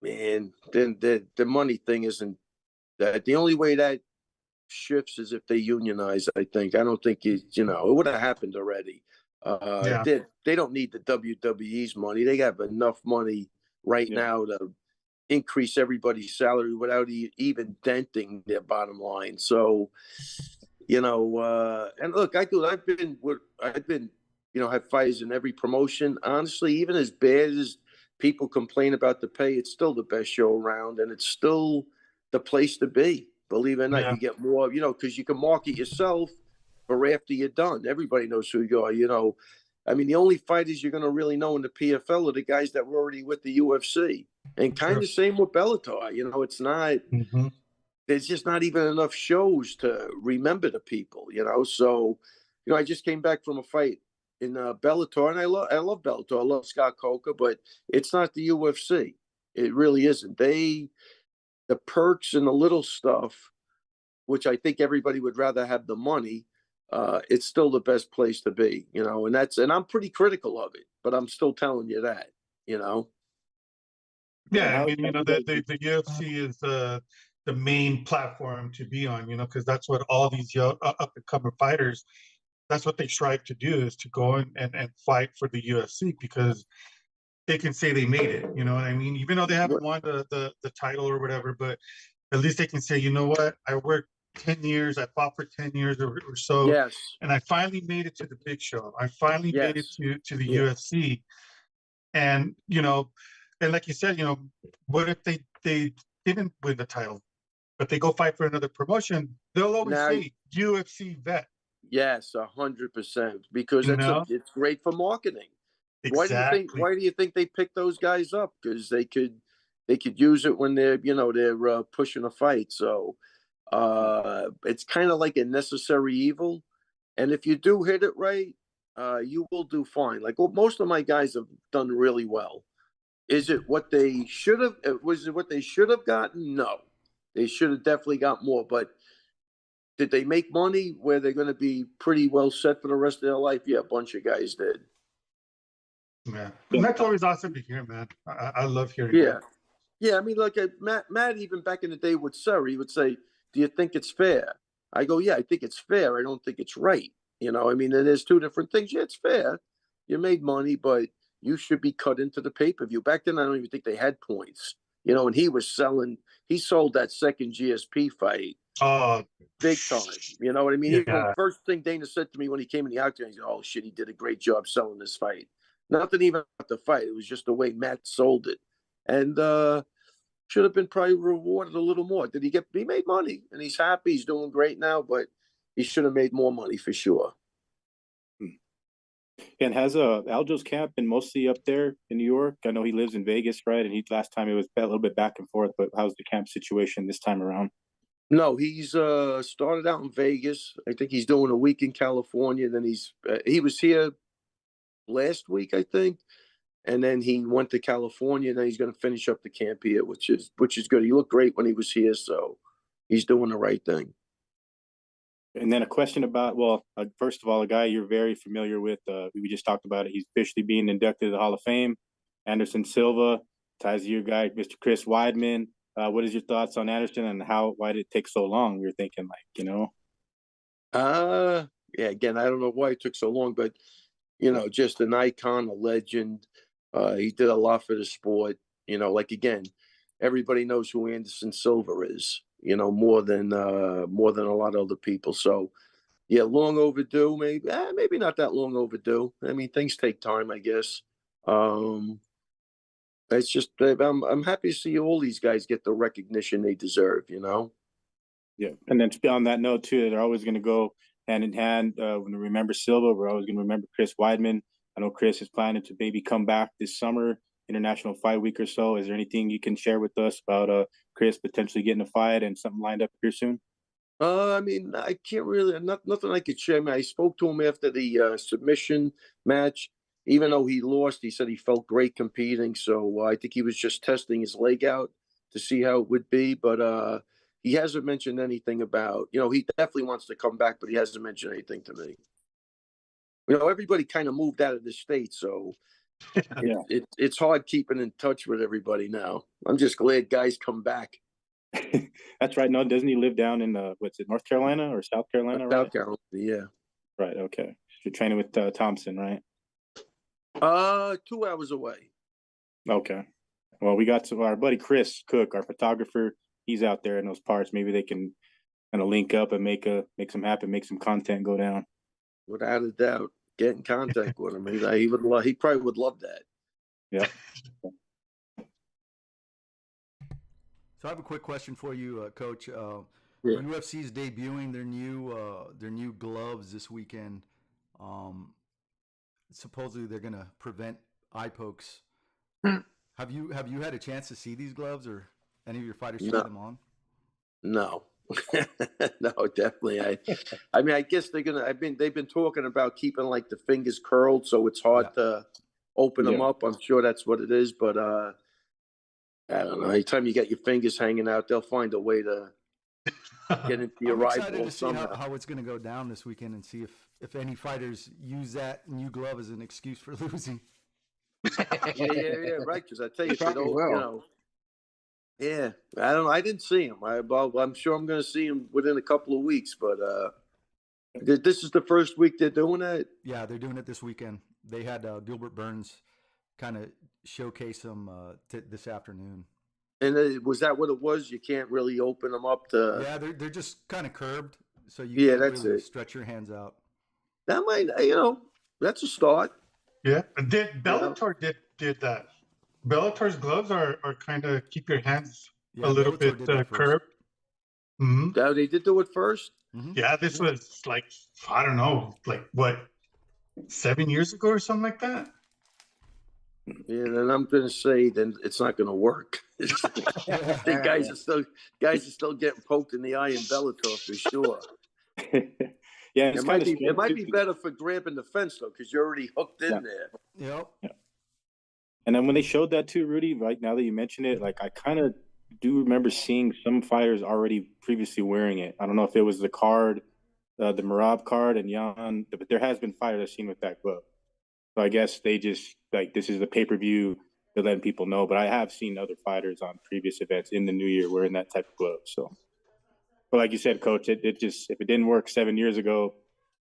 man. Then the money thing isn't that. The only way that shifts is if they unionize. I think. I don't think it would have happened already. Yeah. They don't need the WWE's money. They have enough money right now to increase everybody's salary without even denting their bottom line. So, and look, I've been, have fighters in every promotion. Honestly, even as bad as people complain about the pay, it's still the best show around, and it's still the place to be. Believe it or not, you get more, because you can market yourself for after you're done. Everybody knows who you are, I mean, the only fighters you're going to really know in the PFL are the guys that were already with the UFC. And kind of same with Bellator. It's not, there's just not even enough shows to remember the people, So, I just came back from a fight in Bellator, and I love Bellator. I love Scott Coker, but it's not the UFC. It really isn't. The perks and the little stuff, which I think everybody would rather have the money, it's still the best place to be, and I'm pretty critical of it, but I'm still telling you that, Yeah, I mean, the UFC is the main platform to be on, because that's what all these young up and coming fighters, that's what they strive to do, is to go and fight for the UFC, because they can say they made it, you know what I mean? Even though they haven't won the title or whatever, but at least they can say, you know what, I worked 10 years, I fought for 10 years or so, yes, and I finally made it to the big show. I finally made it to the UFC. And, and like you said, what if they didn't win the title, but they go fight for another promotion? They'll always say UFC vet. Yes, 100%, because it's great for marketing. Exactly. Why do you think they pick those guys up? Because they could use it when they're pushing a fight. So it's kind of like a necessary evil. And if you do hit it right, you will do fine. Like most of my guys have done really well. Is it what they should have? Was it what they should have gotten? No, they should have definitely got more. But did they make money where they're going to be pretty well set for the rest of their life? Yeah, a bunch of guys did. Yeah, and that's always awesome to hear, man. I love hearing that. That. Yeah, I mean, like Matt, even back in the day with Surrey, he would say, "Do you think it's fair?" I go, "Yeah, I think it's fair. I don't think it's right." I mean, and there's two different things. Yeah, it's fair. You made money, but you should be cut into the pay-per-view. Back then, I don't even think they had points. And he sold that second GSP fight Oh, big time. You know what I mean? Even yeah. first thing Dana said to me when he came in the octagon, he said, "Oh shit, he did a great job selling this fight." Nothing even about the fight. It was just the way Matt sold it. And should have been probably rewarded a little more. He made money and he's happy. He's doing great now, but he should have made more money for sure. And has Aljo's camp been mostly up there in New York? I know he lives in Vegas, right? And last time it was a little bit back and forth, but how's the camp situation this time around? No, he's started out in Vegas. I think he's doing a week in California. Then he was here last week, I think, and then he went to California. And then he's going to finish up the camp here, which is good. He looked great when he was here, so he's doing the right thing. And then a question about, first of all, a guy you're very familiar with. We just talked about it. He's officially being inducted to the Hall of Fame. Anderson Silva ties to your guy, Mr. Chris Weidman. What is your thoughts on Anderson and why did it take so long? We were thinking Yeah, again, I don't know why it took so long, but just an icon, a legend. He did a lot for the sport. Again, everybody knows who Anderson Silva is. More than a lot of other people. So, yeah, long overdue. Maybe not that long overdue. I mean, things take time, I guess. It's just I'm happy to see all these guys get the recognition they deserve. Yeah, and then on that note too, they're always going to go hand in hand. When we remember Silva, we're always going to remember Chris Weidman. I know Chris is planning to maybe come back this summer, International Fight Week or so. Is there anything you can share with us about Chris potentially getting a fight and something lined up here soon? I mean, I can't really nothing I could share. I mean, I spoke to him after the submission match. Even though he lost, he said he felt great competing. So I think he was just testing his leg out to see how it would be. But he hasn't mentioned anything about, he definitely wants to come back, but he hasn't mentioned anything to me. Everybody kind of moved out of the state, so it's hard keeping in touch with everybody now. I'm just glad guys come back. That's right. No, doesn't he live down in North Carolina or South Carolina? South Carolina, yeah. Right. Okay. You're training with Thompson, right? 2 hours away. Okay. Well, we got our buddy Chris Cook, our photographer. He's out there in those parts. Maybe they can kind of link up and make some happen, make some content go down. Without a doubt, get in contact with him. He probably would love that. Yeah. So I have a quick question for you, Coach. UFC is debuting their new gloves this weekend. Supposedly they're going to prevent eye pokes. Have you had a chance to see these gloves, or any of your fighters see them on? No. No, definitely. I mean, I guess they've been talking about keeping like the fingers curled, so it's hard to open them up. I'm sure that's what it is, but I don't know. Anytime you get your fingers hanging out, they'll find a way to get into your eyeball. I'm excited to see how it's going to go down this weekend and see if any fighters use that new glove as an excuse for losing. Yeah, right. Because I tell you, yeah, I don't know. I didn't see him. I'm sure I'm going to see him within a couple of weeks, but this is the first week they're doing it. Yeah, they're doing it this weekend. They had Gilbert Burns kind of showcase them this afternoon. And was that what it was? You can't really open them up to. Yeah, they're just kind of curved, so you can't really stretch your hands out. That might, that's a start. Yeah, Bellator did that. Bellator's gloves are kind of keep your hands a little bit curved. Mm-hmm. Yeah, they did do it first. Mm-hmm. Yeah, this was like, I don't know, like what, 7 years ago or something like that. Yeah, then I'm going to say then it's not going to work. I think guys are still getting poked in the eye in Bellator for sure. Yeah, it might be better for grabbing the fence though, because you're already hooked in there. Yep. Yeah. And then when they showed that too, Rudy, right now that you mention it, like I kind of do remember seeing some fighters already previously wearing it. I don't know if it was the card, the Marab card and Jan, but there has been fighters I've seen with that glove. So I guess they just this is the pay-per-view, they're letting people know. But I have seen other fighters on previous events in the new year wearing that type of glove. So, but like you said, Coach, it just if it didn't work 7 years ago,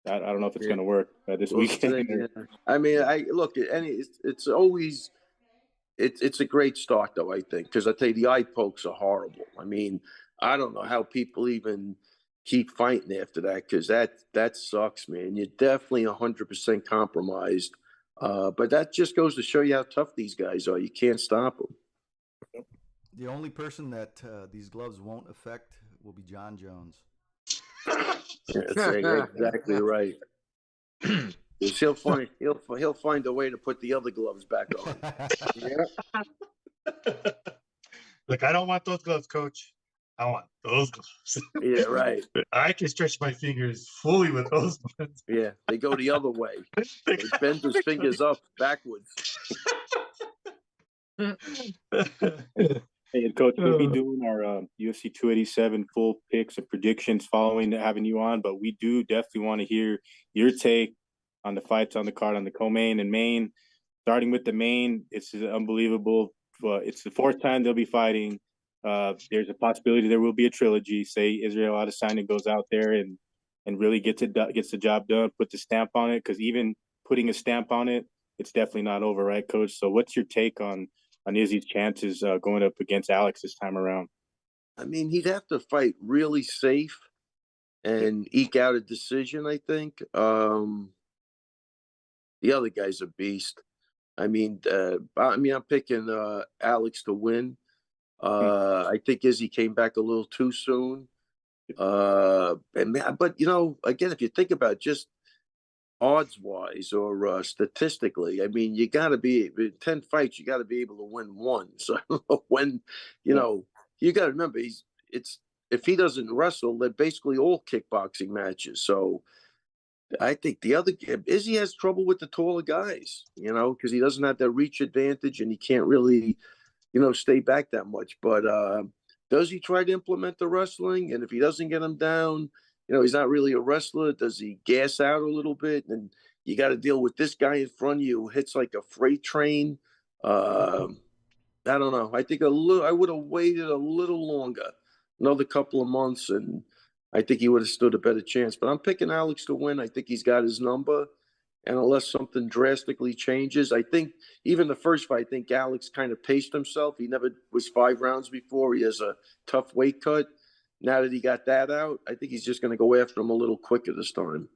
I don't know if it's Yeah. going to work this We'll weekend. see, yeah. I mean, I look at it's always it's a great start though, I think, because I tell you the eye pokes are horrible. I mean, I don't know how people even keep fighting after that, because that sucks, man. You're definitely 100% compromised. But that just goes to show you how tough these guys are. You can't stop them. The only person that these gloves won't affect will be John Jones. Yeah, that's exactly right. He'll find a way to put the other gloves back on. Yeah. Look, I don't want those gloves, Coach. I want those gloves. Yeah, right. I can stretch my fingers fully with those ones. Yeah, they go the other way. They bend his fingers up backwards. Hey, Coach, we'll be doing our UFC 287 full picks and predictions following having you on, but we do definitely want to hear your take on the fights on the card on the co-main and main. Starting with the main, it's unbelievable. It's the fourth time they'll be fighting. There's a possibility there will be a trilogy. Say Israel Adesanya goes out there and really gets the job done, put the stamp on it, because even putting a stamp on it, it's definitely not over, right, Coach? So what's your take on Izzy's chances going up against Alex this time around? I mean, he'd have to fight really safe and eke out a decision, I think. The other guy's a beast. I'm picking Alex to win. I think Izzy came back a little too soon. But again, if you think about just odds wise or statistically, I mean, you got to be in 10 fights, you got to be able to win one. So when, you got to remember, if he doesn't wrestle, they're basically all kickboxing matches. So I think Izzy has trouble with the taller guys, because he doesn't have that reach advantage and he can't really, stay back that much. But does he try to implement the wrestling? And if he doesn't get him down, he's not really a wrestler. Does he gas out a little bit? And you got to deal with this guy in front of you who hits like a freight train. I don't know. I think I would have waited a little longer, another couple of months, and I think he would have stood a better chance. But I'm picking Alex to win. I think he's got his number. And unless something drastically changes, I think even the first fight, I think Alex kind of paced himself. He never was 5 rounds before. He has a tough weight cut. Now that he got that out, I think he's just going to go after him a little quicker this time.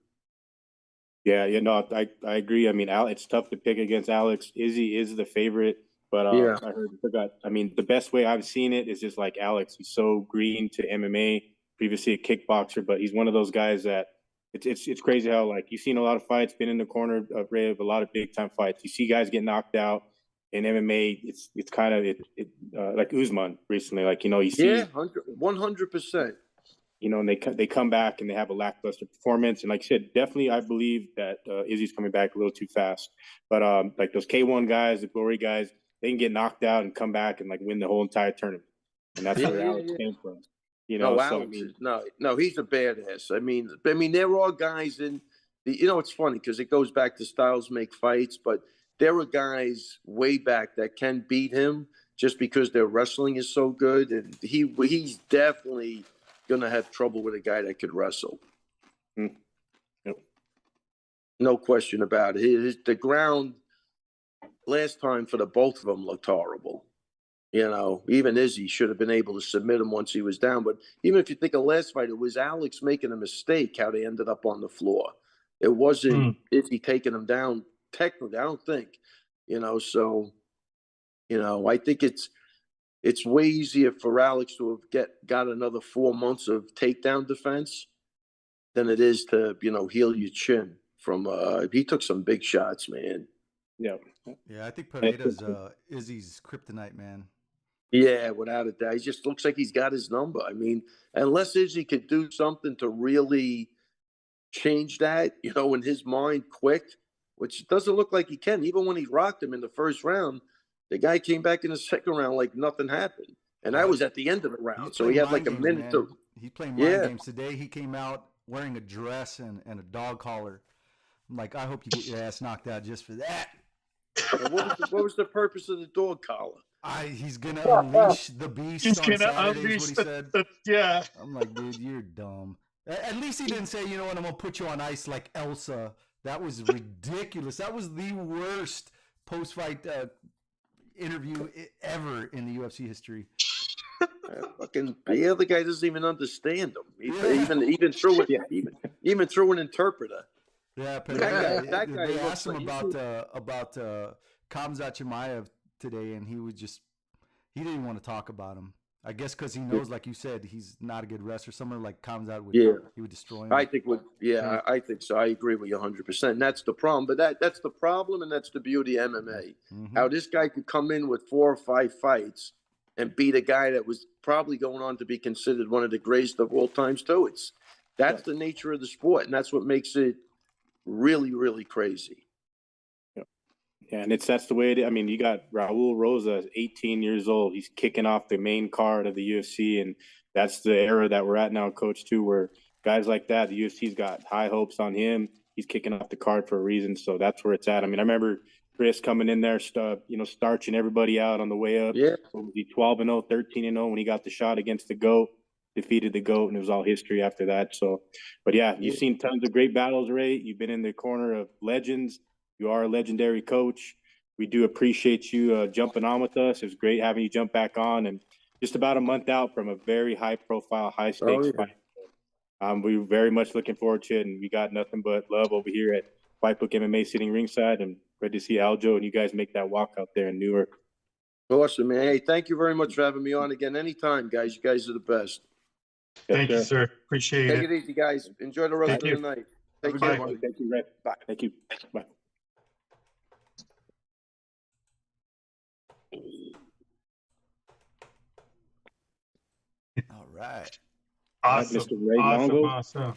Yeah, I agree. I mean, it's tough to pick against Alex. Izzy is the favorite, but Yeah. I mean, the best way I've seen it is just like Alex. He's so green to MMA, previously a kickboxer, but he's one of those guys that it's crazy how, like, you've seen a lot of fights, been in the corner of Ray of a lot of big time fights. You see guys get knocked out in MMA. It's kind of like Usman recently. Like, you see 100%. And they come back and they have a lackluster performance. And like I said, definitely I believe that Izzy's coming back a little too fast. But like those K1 guys, the Glory guys, they can get knocked out and come back and like win the whole entire tournament. And that's where Alex came from. No, so, Alex no, he's a badass. I mean, there are guys in the, it's funny because it goes back to styles make fights, but there are guys way back that can beat him just because their wrestling is so good. And he's definitely going to have trouble with a guy that could wrestle. Yep. No question about it. The ground last time for the both of them looked horrible. Even Izzy should have been able to submit him once he was down. But even if you think of last fight, it was Alex making a mistake how they ended up on the floor. It wasn't Izzy taking him down technically, I don't think. So, I think it's way easier for Alex to have got another 4 months of takedown defense than it is to, heal your chin from he took some big shots, man. Yeah. Yeah, I think Pereira's Izzy's kryptonite, man. Yeah, without a doubt. He just looks like he's got his number. I mean, unless Izzy could do something to really change that, in his mind quick, which doesn't look like he can. Even when he rocked him in the first round, the guy came back in the second round like nothing happened. And that was at the end of the round. So he had like a minute to. He's playing mind games today. He came out wearing a dress and a dog collar. I'm like, I hope you get your ass knocked out just for that. What was the purpose of the dog collar? He's going to unleash the beast on Saturday is what he said. Yeah. I'm like, dude, you're dumb. At least he didn't say, you know what, I'm gonna put you on ice like Elsa. That was ridiculous. That was the worst post-fight interview ever in the UFC history. Fucking the other guy doesn't even understand him. Yeah. Even threw it. Even threw an interpreter. Yeah, but That guy they looks asked him like about Khamzat Chimaev today, and he didn't even want to talk about him. I guess because he knows, like you said, he's not a good wrestler. Someone like Khamzat he would destroy him. I think I think so. I agree with you 100%. That's the problem. But that's the problem, and that's the beauty of MMA. Mm-hmm. How this guy could come in with 4 or 5 fights and beat a guy that was probably going on to be considered one of the greatest of all times too. That's the nature of the sport, and that's what makes it really, really crazy. Yeah, and that's the way it is. I mean, you got Raul Rosa, 18 years old. He's kicking off the main card of the UFC, and that's the era that we're at now, Coach, too, where guys like that, the UFC's got high hopes on him. He's kicking off the card for a reason, so that's where it's at. I mean, I remember Chris coming in there, starching everybody out on the way up. Yeah. What was he, 12-0, 13-0 when he got the shot against the GOAT, defeated the GOAT, and it was all history after that. So, but yeah, you've seen tons of great battles, Ray. You've been in the corner of legends. You are a legendary coach. We do appreciate you jumping on with us. It was great having you jump back on, and just about a month out from a very high-profile, high-stakes fight. We're very much looking forward to it, and we got nothing but love over here at Fight Book MMA sitting ringside, and great to see Aljo and you guys make that walk out there in Newark. Awesome, man. Hey, thank you very much for having me on again. Anytime, guys. You guys are the best. Thank you, sir. Appreciate Take it. it easy, guys. Enjoy the rest of the night. Take care. Thank you, Ray. Bye. Thank you. Bye. All right. Awesome. Mr. Ray Longo. Awesome.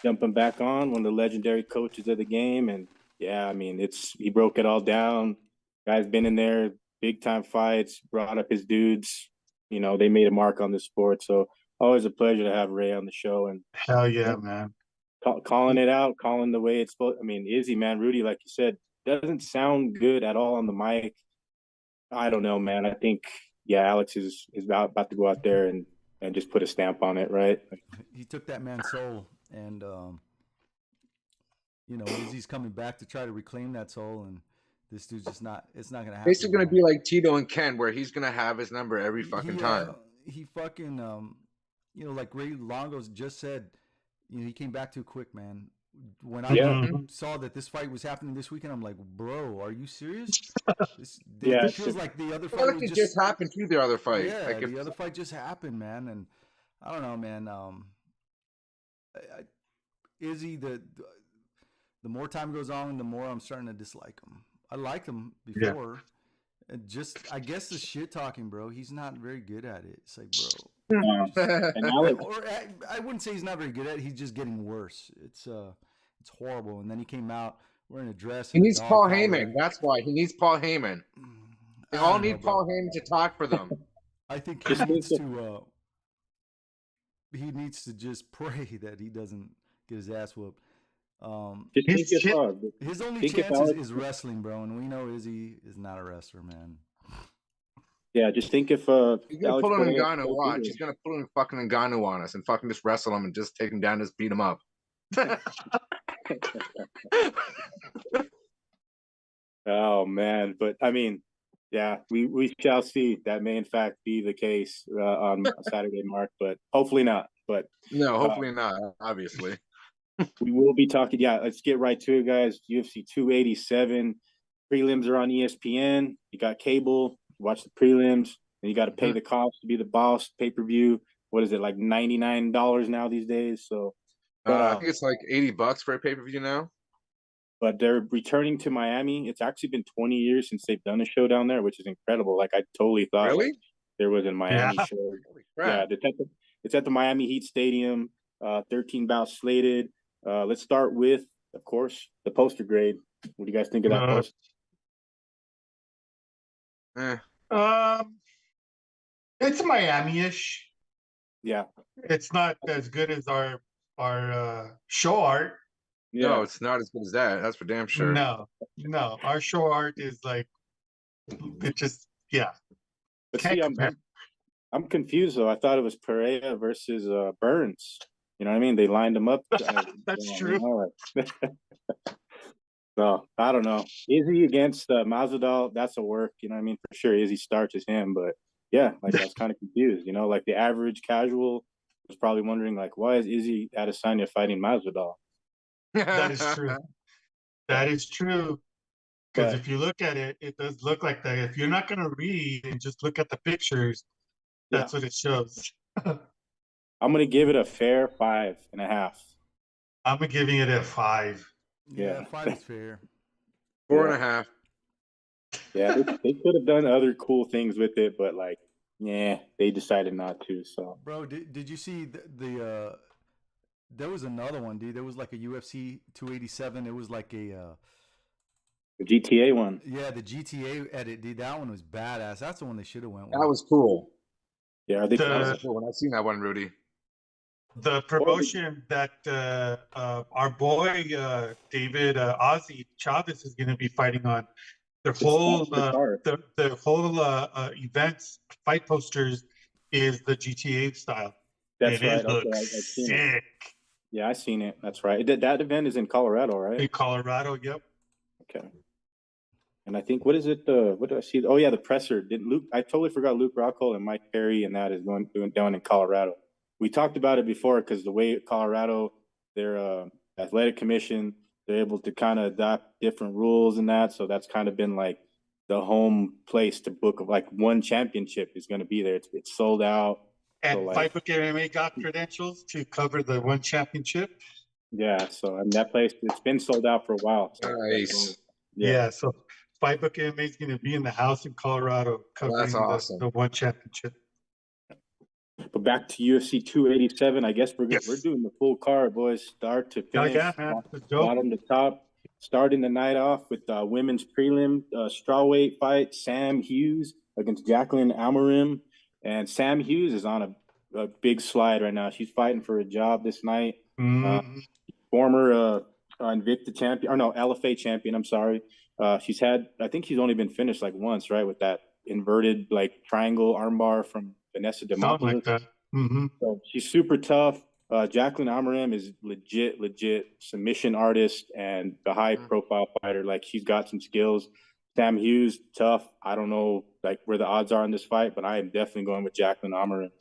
Jumping back on, one of the legendary coaches of the game. And yeah, I mean, he broke it all down. Guy's been in there, big time fights, brought up his dudes. You know, they made a mark on the sport. So always a pleasure to have Ray on the show. And hell yeah, man. Calling it out, calling the way it's supposed. I mean, Izzy, man, Rudy, like you said, doesn't sound good at all on the mic. I don't know, man. I think, Alex is about to go out there and just put a stamp on it, right? He took that man's soul, and Izzy's coming back to try to reclaim that soul, and this dude's just not. It's not gonna happen. This is gonna be like Tito and Ken, where he's gonna have his number every fucking time. He fucking like Ray Longos just said, he came back too quick, man. When I saw that this fight was happening this weekend, I'm like, bro, are you serious? This feels like the other fight just happened to the other fight. Yeah, like the other fight just happened, man. And I don't know, man. Izzy, the more time goes on, the more I'm starting to dislike him. I liked him before. And I guess the shit talking, bro. He's not very good at it. It's like, bro. I wouldn't say he's not very good at it. He's just getting worse. It's horrible. And then he came out wearing a dress. He needs Paul Heyman. That's why he needs Paul Heyman. They all need Paul Heyman to talk for them. I think he needs to. He needs to just pray that he doesn't get his ass whooped. His only chance is wrestling, bro, and we know Izzy is not a wrestler, man. Yeah, just think if he's gonna pull an Ngannou, watch. He's gonna pull in fucking Ngannou on us and fucking just wrestle him and just take him down, just beat him up. Oh man, but I mean, yeah, we shall see. That may in fact be the case on Saturday, Mark, but hopefully not. But no, hopefully not. Obviously. We will be talking. Yeah, let's get right to it, guys. UFC 287 prelims are on ESPN. You got cable. You watch the prelims, and you got to pay the cost to be the boss. Pay-per-view. What is it, like $99 now these days? So, I think it's like $80 for a pay-per-view now. But they're returning to Miami. It's actually been 20 years since they've done a show down there, which is incredible. Like I totally thought there was a Miami show. Yeah, it's at the Miami Heat Stadium. 13 bouts slated. Let's start with, of course, the poster grade. What do you guys think of that poster? It's Miami-ish. Yeah. It's not as good as our show art. Yeah. No, it's not as good as that. That's for damn sure. No. Our show art is like, it just, But see, I'm confused though. I thought it was Pereira versus Burns. You know what I mean? They lined him up. That's true. So I don't know. Izzy against Masvidal, that's a work. You know what I mean? For sure, Izzy starts as him, but yeah, like I was kind of confused. You know, like the average casual was probably wondering, like, why is Izzy Adesanya fighting Masvidal? That is true. That is true. Because But if you look at it, it does look like that. If you're not going to read and just look at the pictures, that's what it shows. I'm gonna give it a fair 5.5. I'm giving it a 5. Yeah, Yeah. 5 is fair. 4.5. Yeah, they could have done other cool things with it, but like, yeah, they decided not to. So, Bro, did you see the there was another one, dude. There was like a UFC 287. It was like a the GTA one. yeah, the GTA edit, dude. That one was badass. That's the one they should have went with. That was cool. Yeah, are they? That was cool when I seen that one, Rudy. The promotion that our boy David Ozzy Chavez is going to be fighting on, their whole the whole events fight posters is the GTA style. That's and right. It looks sick. It. Yeah, I seen it. That's right. That event is in Colorado, right? In Colorado, yep. Okay. And I think what is it? What did I see? Oh yeah, the presser. Didn't Luke? I totally forgot Luke Rockhold and Mike Perry, and that is going down in Colorado. We talked about it before because the way Colorado, their athletic commission, they're able to kind of adopt different rules and that. So that's kind of been like the home place to book of like one championship is going to be there. It's sold out. And so, like, Fightbook MMA got credentials to cover the one championship. Yeah, so I mean, that place, it's been sold out for a while. So nice. Yeah, so Fightbook MMA is going to be in the house in Colorado covering the one championship. But back to UFC 287, I guess we're doing the full card, boys, start to finish, man. bottom to top. Starting the night off with women's prelim strawweight fight, Sam Hughes against Jacqueline Amorim. And Sam Hughes is on a big slide right now. She's fighting for a job this night. Former Invicta champion, or no, LFA champion, I'm sorry. I think she's only been finished like once, right, with that inverted like triangle armbar from Vanessa Demopoulos. Something like that. So she's super tough. Jacqueline Amorim is legit submission artist and a high profile fighter. Like she's got some skills. Sam Hughes, tough. I don't know like where the odds are in this fight, but I am definitely going with Jacqueline Amorim.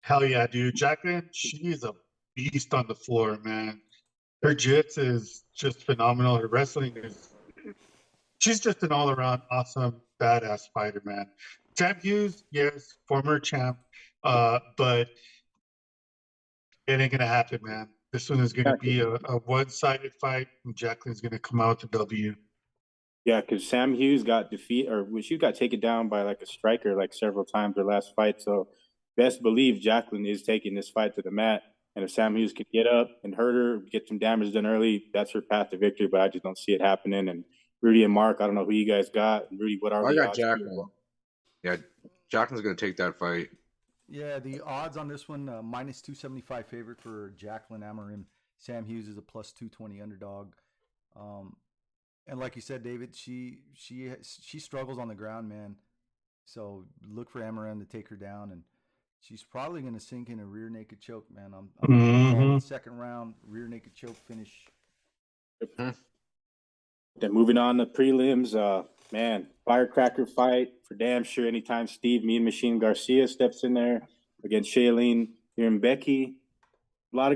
Hell yeah, dude. Jacqueline, she is a beast on the floor, man. Her jiu-jitsu is just phenomenal. Her wrestling she's just an all-around awesome, badass fighter, man. Sam Hughes, yes, former champ, but it ain't gonna happen, man. This one is gonna be a one-sided fight, and Jacqueline's gonna come out to W. Yeah, because Sam Hughes got she got taken down by like a striker like several times her last fight. So best believe Jacqueline is taking this fight to the mat. And if Sam Hughes can get up and hurt her, get some damage done early, that's her path to victory. But I just don't see it happening. And Rudy and Mark, I don't know who you guys got. And Rudy, what are the odds? Jacqueline. Yeah, Jacqueline's going to take that fight. Yeah, the odds on this one, minus 275 favorite for Jacqueline Amorim. Sam Hughes is a plus 220 underdog. And like you said, David, she struggles on the ground, man. So look for Amorim to take her down, and she's probably going to sink in a rear naked choke, man. I'm calling the second round rear naked choke finish. Then moving on to prelims, man, firecracker fight for damn sure. Anytime Steve Mean Machine Garcia steps in there against Shailene Becky. A lot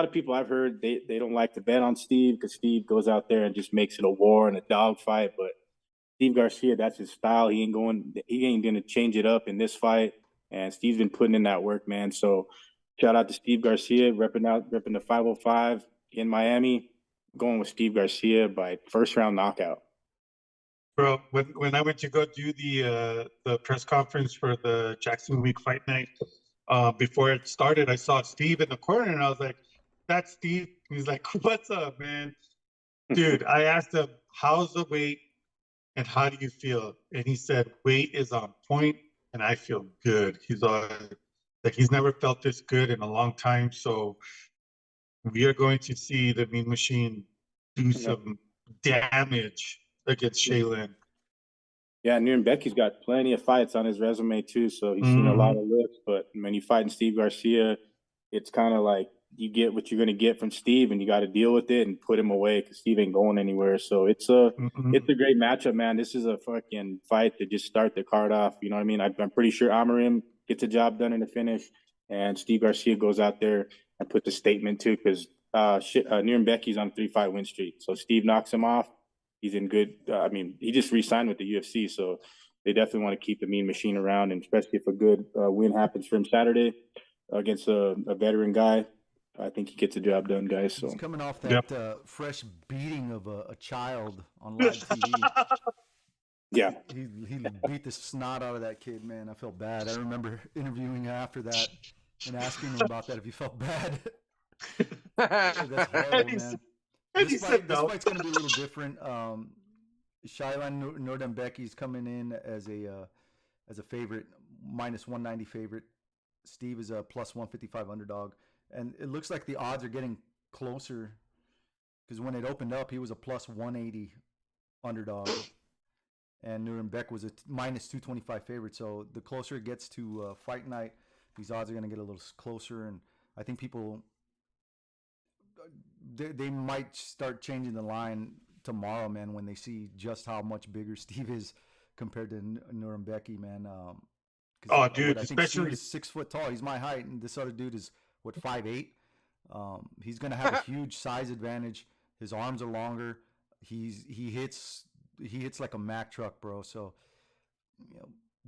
of people I've heard, they don't like to bet on Steve because Steve goes out there and just makes it a war and a dogfight. But Steve Garcia, that's his style. He ain't going to change it up in this fight. And Steve's been putting in that work, man. So shout out to Steve Garcia, repping the 505 in Miami. Going with Steve Garcia by first round knockout. Bro, when I went to go do the press conference for the Jackson Week Fight Night, before it started, I saw Steve in the corner, and I was like, "That's Steve." He's like, "What's up, man?" Dude, I asked him, "How's the weight, and how do you feel?" And he said, "Weight is on point, and I feel good." He's like, he's never felt this good in a long time. So we are going to see the Mean Machine do some damage against Shailene. Yeah, Niren Becky's got plenty of fights on his resume too, so he's seen a lot of looks. But when you fighting Steve Garcia, it's kind of like you get what you're going to get from Steve, and you got to deal with it and put him away because Steve ain't going anywhere. So it's a great matchup, man. This is a fucking fight to just start the card off. You know what I mean? I'm pretty sure Amarim gets a job done in the finish, and Steve Garcia goes out there and puts a statement too because Becky's on a 3-5 win streak. So Steve knocks him off. He's in good. I mean, he just re-signed with the UFC, so they definitely want to keep the Mean Machine around, and especially if a good win happens for him Saturday against a veteran guy. I think he gets the job done, guys. So he's coming off that fresh beating of a child on live TV. Yeah, he beat the snot out of that kid, man. I felt bad. I remember interviewing him after that and asking him about that if he felt bad. That's horrible, man. This fight's going to be a little different. Shailan Nordembecki's coming in as a favorite, minus 190 favorite. Steve is a plus 155 underdog. And it looks like the odds are getting closer because when it opened up, he was a plus 180 underdog. And Nuremberg was a minus 225 favorite. So the closer it gets to fight night, these odds are going to get a little closer. And I think people, they might start changing the line tomorrow, man, when they see just how much bigger Steve is compared to Nuremberg, man. Oh, dude, I think especially Steve is 6 foot tall. He's my height, and this other dude is 5'8". He's gonna have a huge size advantage. His arms are longer. He hits like a Mack truck, bro. So,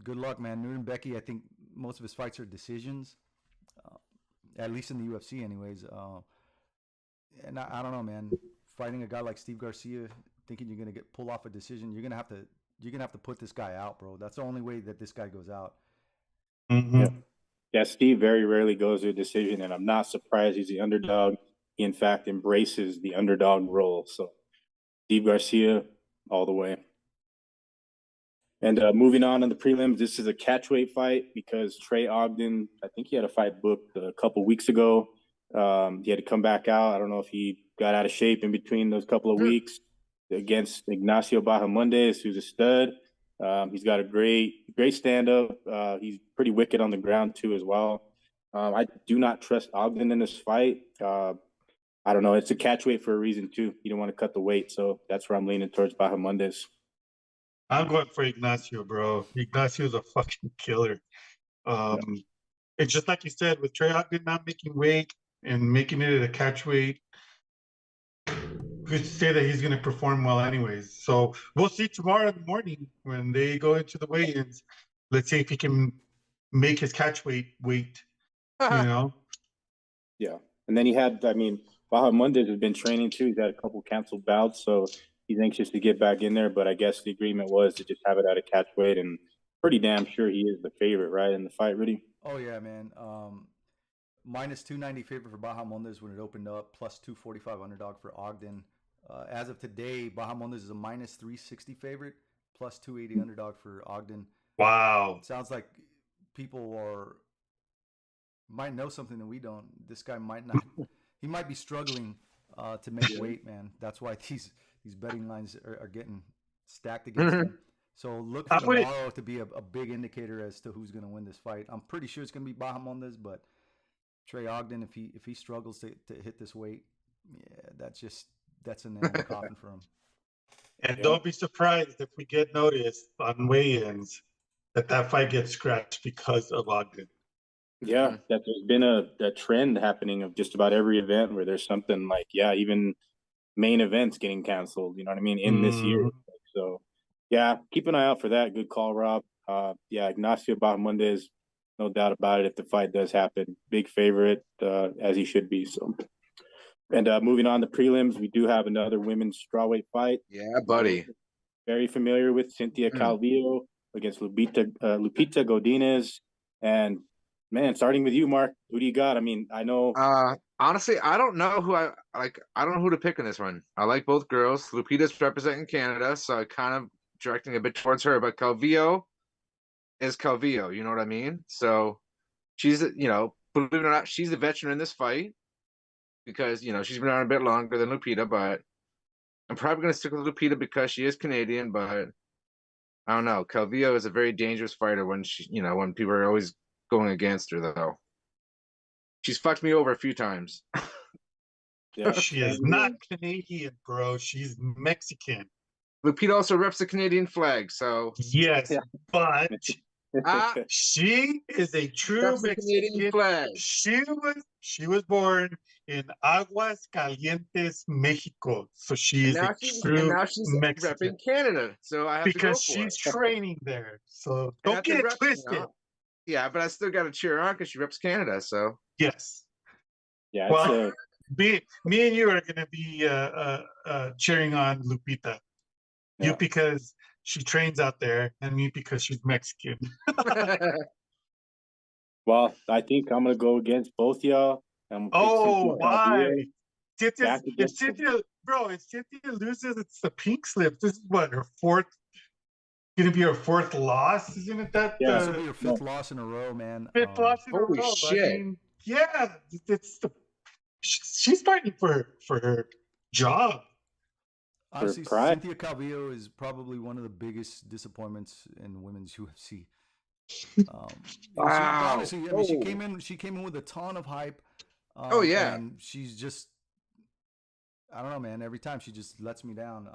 good luck, man. Nuremberg, I think most of his fights are decisions, at least in the UFC, anyways. And I don't know, man. Fighting a guy like Steve Garcia, thinking you're gonna pull off a decision, you're gonna have to put this guy out, bro. That's the only way that this guy goes out. Yeah, Steve very rarely goes to a decision, and I'm not surprised he's the underdog. He, in fact, embraces the underdog role. So, Steve Garcia, all the way. And moving on the prelims, this is a catchweight fight because Trey Ogden, I think he had a fight booked a couple weeks ago. He had to come back out. I don't know if he got out of shape in between those couple of weeks against Ignacio Bahamondes, who's a stud. He's got a great stand-up. He's pretty wicked on the ground, too, as well. I do not trust Ogden in this fight. I don't know. It's a catchweight for a reason, too. You don't want to cut the weight, so that's where I'm leaning towards Bahamondes. I'm going for Ignacio, bro. Ignacio's a fucking killer. It's just like you said, with Trey Ogden not making weight and making it at a catchweight, could say that he's going to perform well anyways. So we'll see tomorrow in the morning when they go into the weigh-ins. Let's see if he can make his catchweight weight, Yeah. And then Bahamondes has been training too. He's had a couple canceled bouts, so he's anxious to get back in there. But I guess the agreement was to just have it at a catchweight, and pretty damn sure he is the favorite, right, in the fight, Rudy? Oh, yeah, man. Minus 290 favorite for Bahamondes when it opened up, plus 245 underdog for Ogden. As of today, Bahamondes is a minus 360 favorite, plus 280 underdog for Ogden. Wow. It sounds like people might know something that we don't. This guy might not. He might be struggling to make weight, man. That's why these betting lines are getting stacked against him. So look for tomorrow to be a big indicator as to who's going to win this fight. I'm pretty sure it's going to be Bahamondes, but Trey Ogden, if he struggles to hit this weight, yeah, that's a nail in the coffin for him. And don't be surprised if we get noticed on weigh-ins that fight gets scratched because of Ogden. Yeah, there's been a trend happening of just about every event where there's something like, even main events getting canceled, you know what I mean, in this year. So, yeah, keep an eye out for that. Good call, Rob. Ignacio Bahamondes, no doubt about it. If the fight does happen, big favorite, as he should be. So, and moving on to prelims, we do have another women's strawweight fight. Yeah, buddy. Very familiar with Cynthia Calvillo against Lupita Godinez. And man, starting with you, Mark, who do you got? I mean, I know. Honestly, I don't know who I like. I don't know who to pick in this one. I like both girls. Lupita's representing Canada, so I kind of directing a bit towards her. But Calvillo is Calvillo, you know what I mean? So she's, believe it or not, she's a veteran in this fight because, she's been around a bit longer than Lupita. But I'm probably going to stick with Lupita because she is Canadian. But I don't know. Calvillo is a very dangerous fighter when when people are always going against her, though. She's fucked me over a few times. Yeah, She is not Canadian, bro. She's Mexican. Lupita also reps the Canadian flag, so Yes, Yeah. but ah, she is a true reps the Canadian Mexican. flag. She was born in Aguas Calientes, Mexico. So she And is a and true now she's Mexican repping Canada, so I have to go because for she's it. training there. So I don't have to get it rep, twisted. Yeah, but I still got to cheer her on because she reps Canada. So Yes. yeah. Well, me and you are going to be cheering on Lupita. Yeah. You because she trains out there, and me because she's Mexican. Well, I think I'm gonna go against both y'all. I'm gonna pick Oh, Cynthia why? Calvillo back If against Cynthia, bro, if Cynthia loses, it's the pink slip. This is what her gonna be her fourth loss, isn't it? That Yeah. This will be her fifth loss in a row, man. fifth loss in a Holy row. shit. I mean, yeah, it's the she's fighting for her job. Honestly, pride. Cynthia Calvillo is probably one of the biggest disappointments in women's UFC. Wow. Honestly, I mean, she came in with a ton of hype. Oh, yeah. And she's just, I don't know, man. Every time she just lets me down.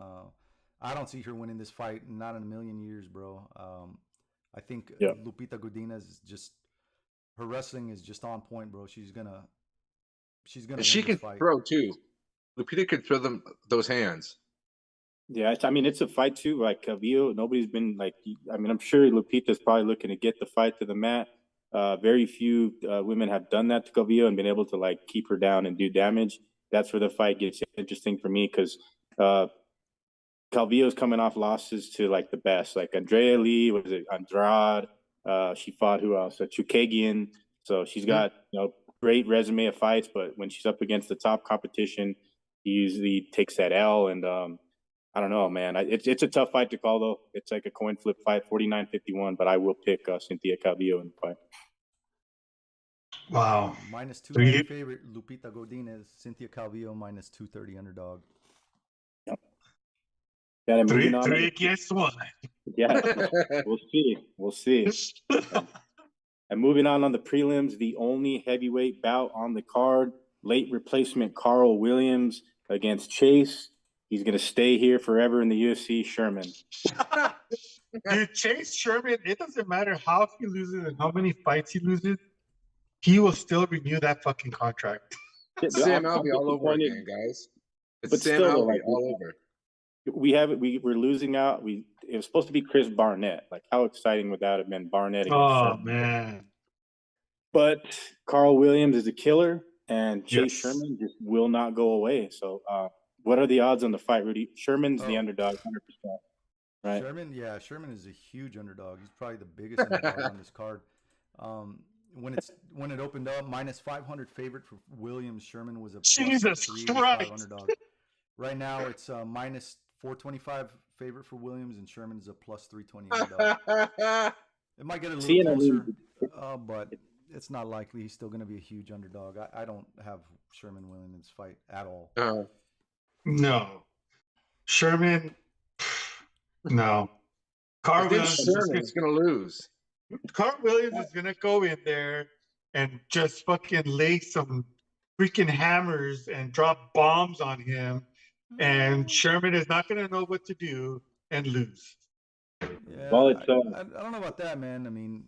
I don't see her winning this fight, not in a million years, bro. I think Yeah. Lupita Godinez is just, her wrestling is just on point, bro. She's gonna And win she this can fight. throw too. Lupita could throw those hands. Yeah, I mean it's a fight too. Like Calvillo, nobody's been like. I mean, I'm sure Lupita's probably looking to get the fight to the mat. Very few women have done that to Calvillo and been able to like keep her down and do damage. That's where the fight gets interesting for me because Calvillo's coming off losses to like the best, like Andrea Lee, was it Andrade? She fought who else? Chukagian. So she's got great resume of fights, but when she's up against the top competition, he usually takes that L. And I don't know, man. It's a tough fight to call though. It's like a coin flip fight, 49-51. But I will pick Cynthia Calvillo in the fight. Wow. Minus 290 favorite Lupita Godinez, Cynthia Calvillo minus 230 underdog. Yep. Yeah, Three against one. Yeah, we'll see. And moving on the prelims, the only heavyweight bout on the card, late replacement Carl Williams against Chase. He's going to stay here forever in the UFC, Sherman. Dude, Chase Sherman, it doesn't matter how he loses and how many fights he loses, he will still renew that fucking contract. Sam Alvey all over again, guys. It's Sam Alvey all over. We're losing out. It was supposed to be Chris Barnett. Like, how exciting would that have been? Barnett against Sherman. Man. But Carl Williams is a killer, and Chase Sherman just will not go away. So, what are the odds on the fight, Rudy? Sherman's the underdog, 100%. Right? Sherman is a huge underdog. He's probably the biggest underdog on this card. When it opened up, minus 500 favorite for Williams. Sherman was a plus 385 underdog. Right now, it's minus 425 favorite for Williams, and Sherman's a plus 320 underdog. It might get a little closer, but it's not likely. He's still going to be a huge underdog. I don't have Sherman winning this fight at all. No. Sherman, no. Carl Williams is going to lose. Carl Williams is going to go in there and just fucking lay some freaking hammers and drop bombs on him. And Sherman is not going to know what to do and lose. Yeah, well, I don't know about that, man. I mean,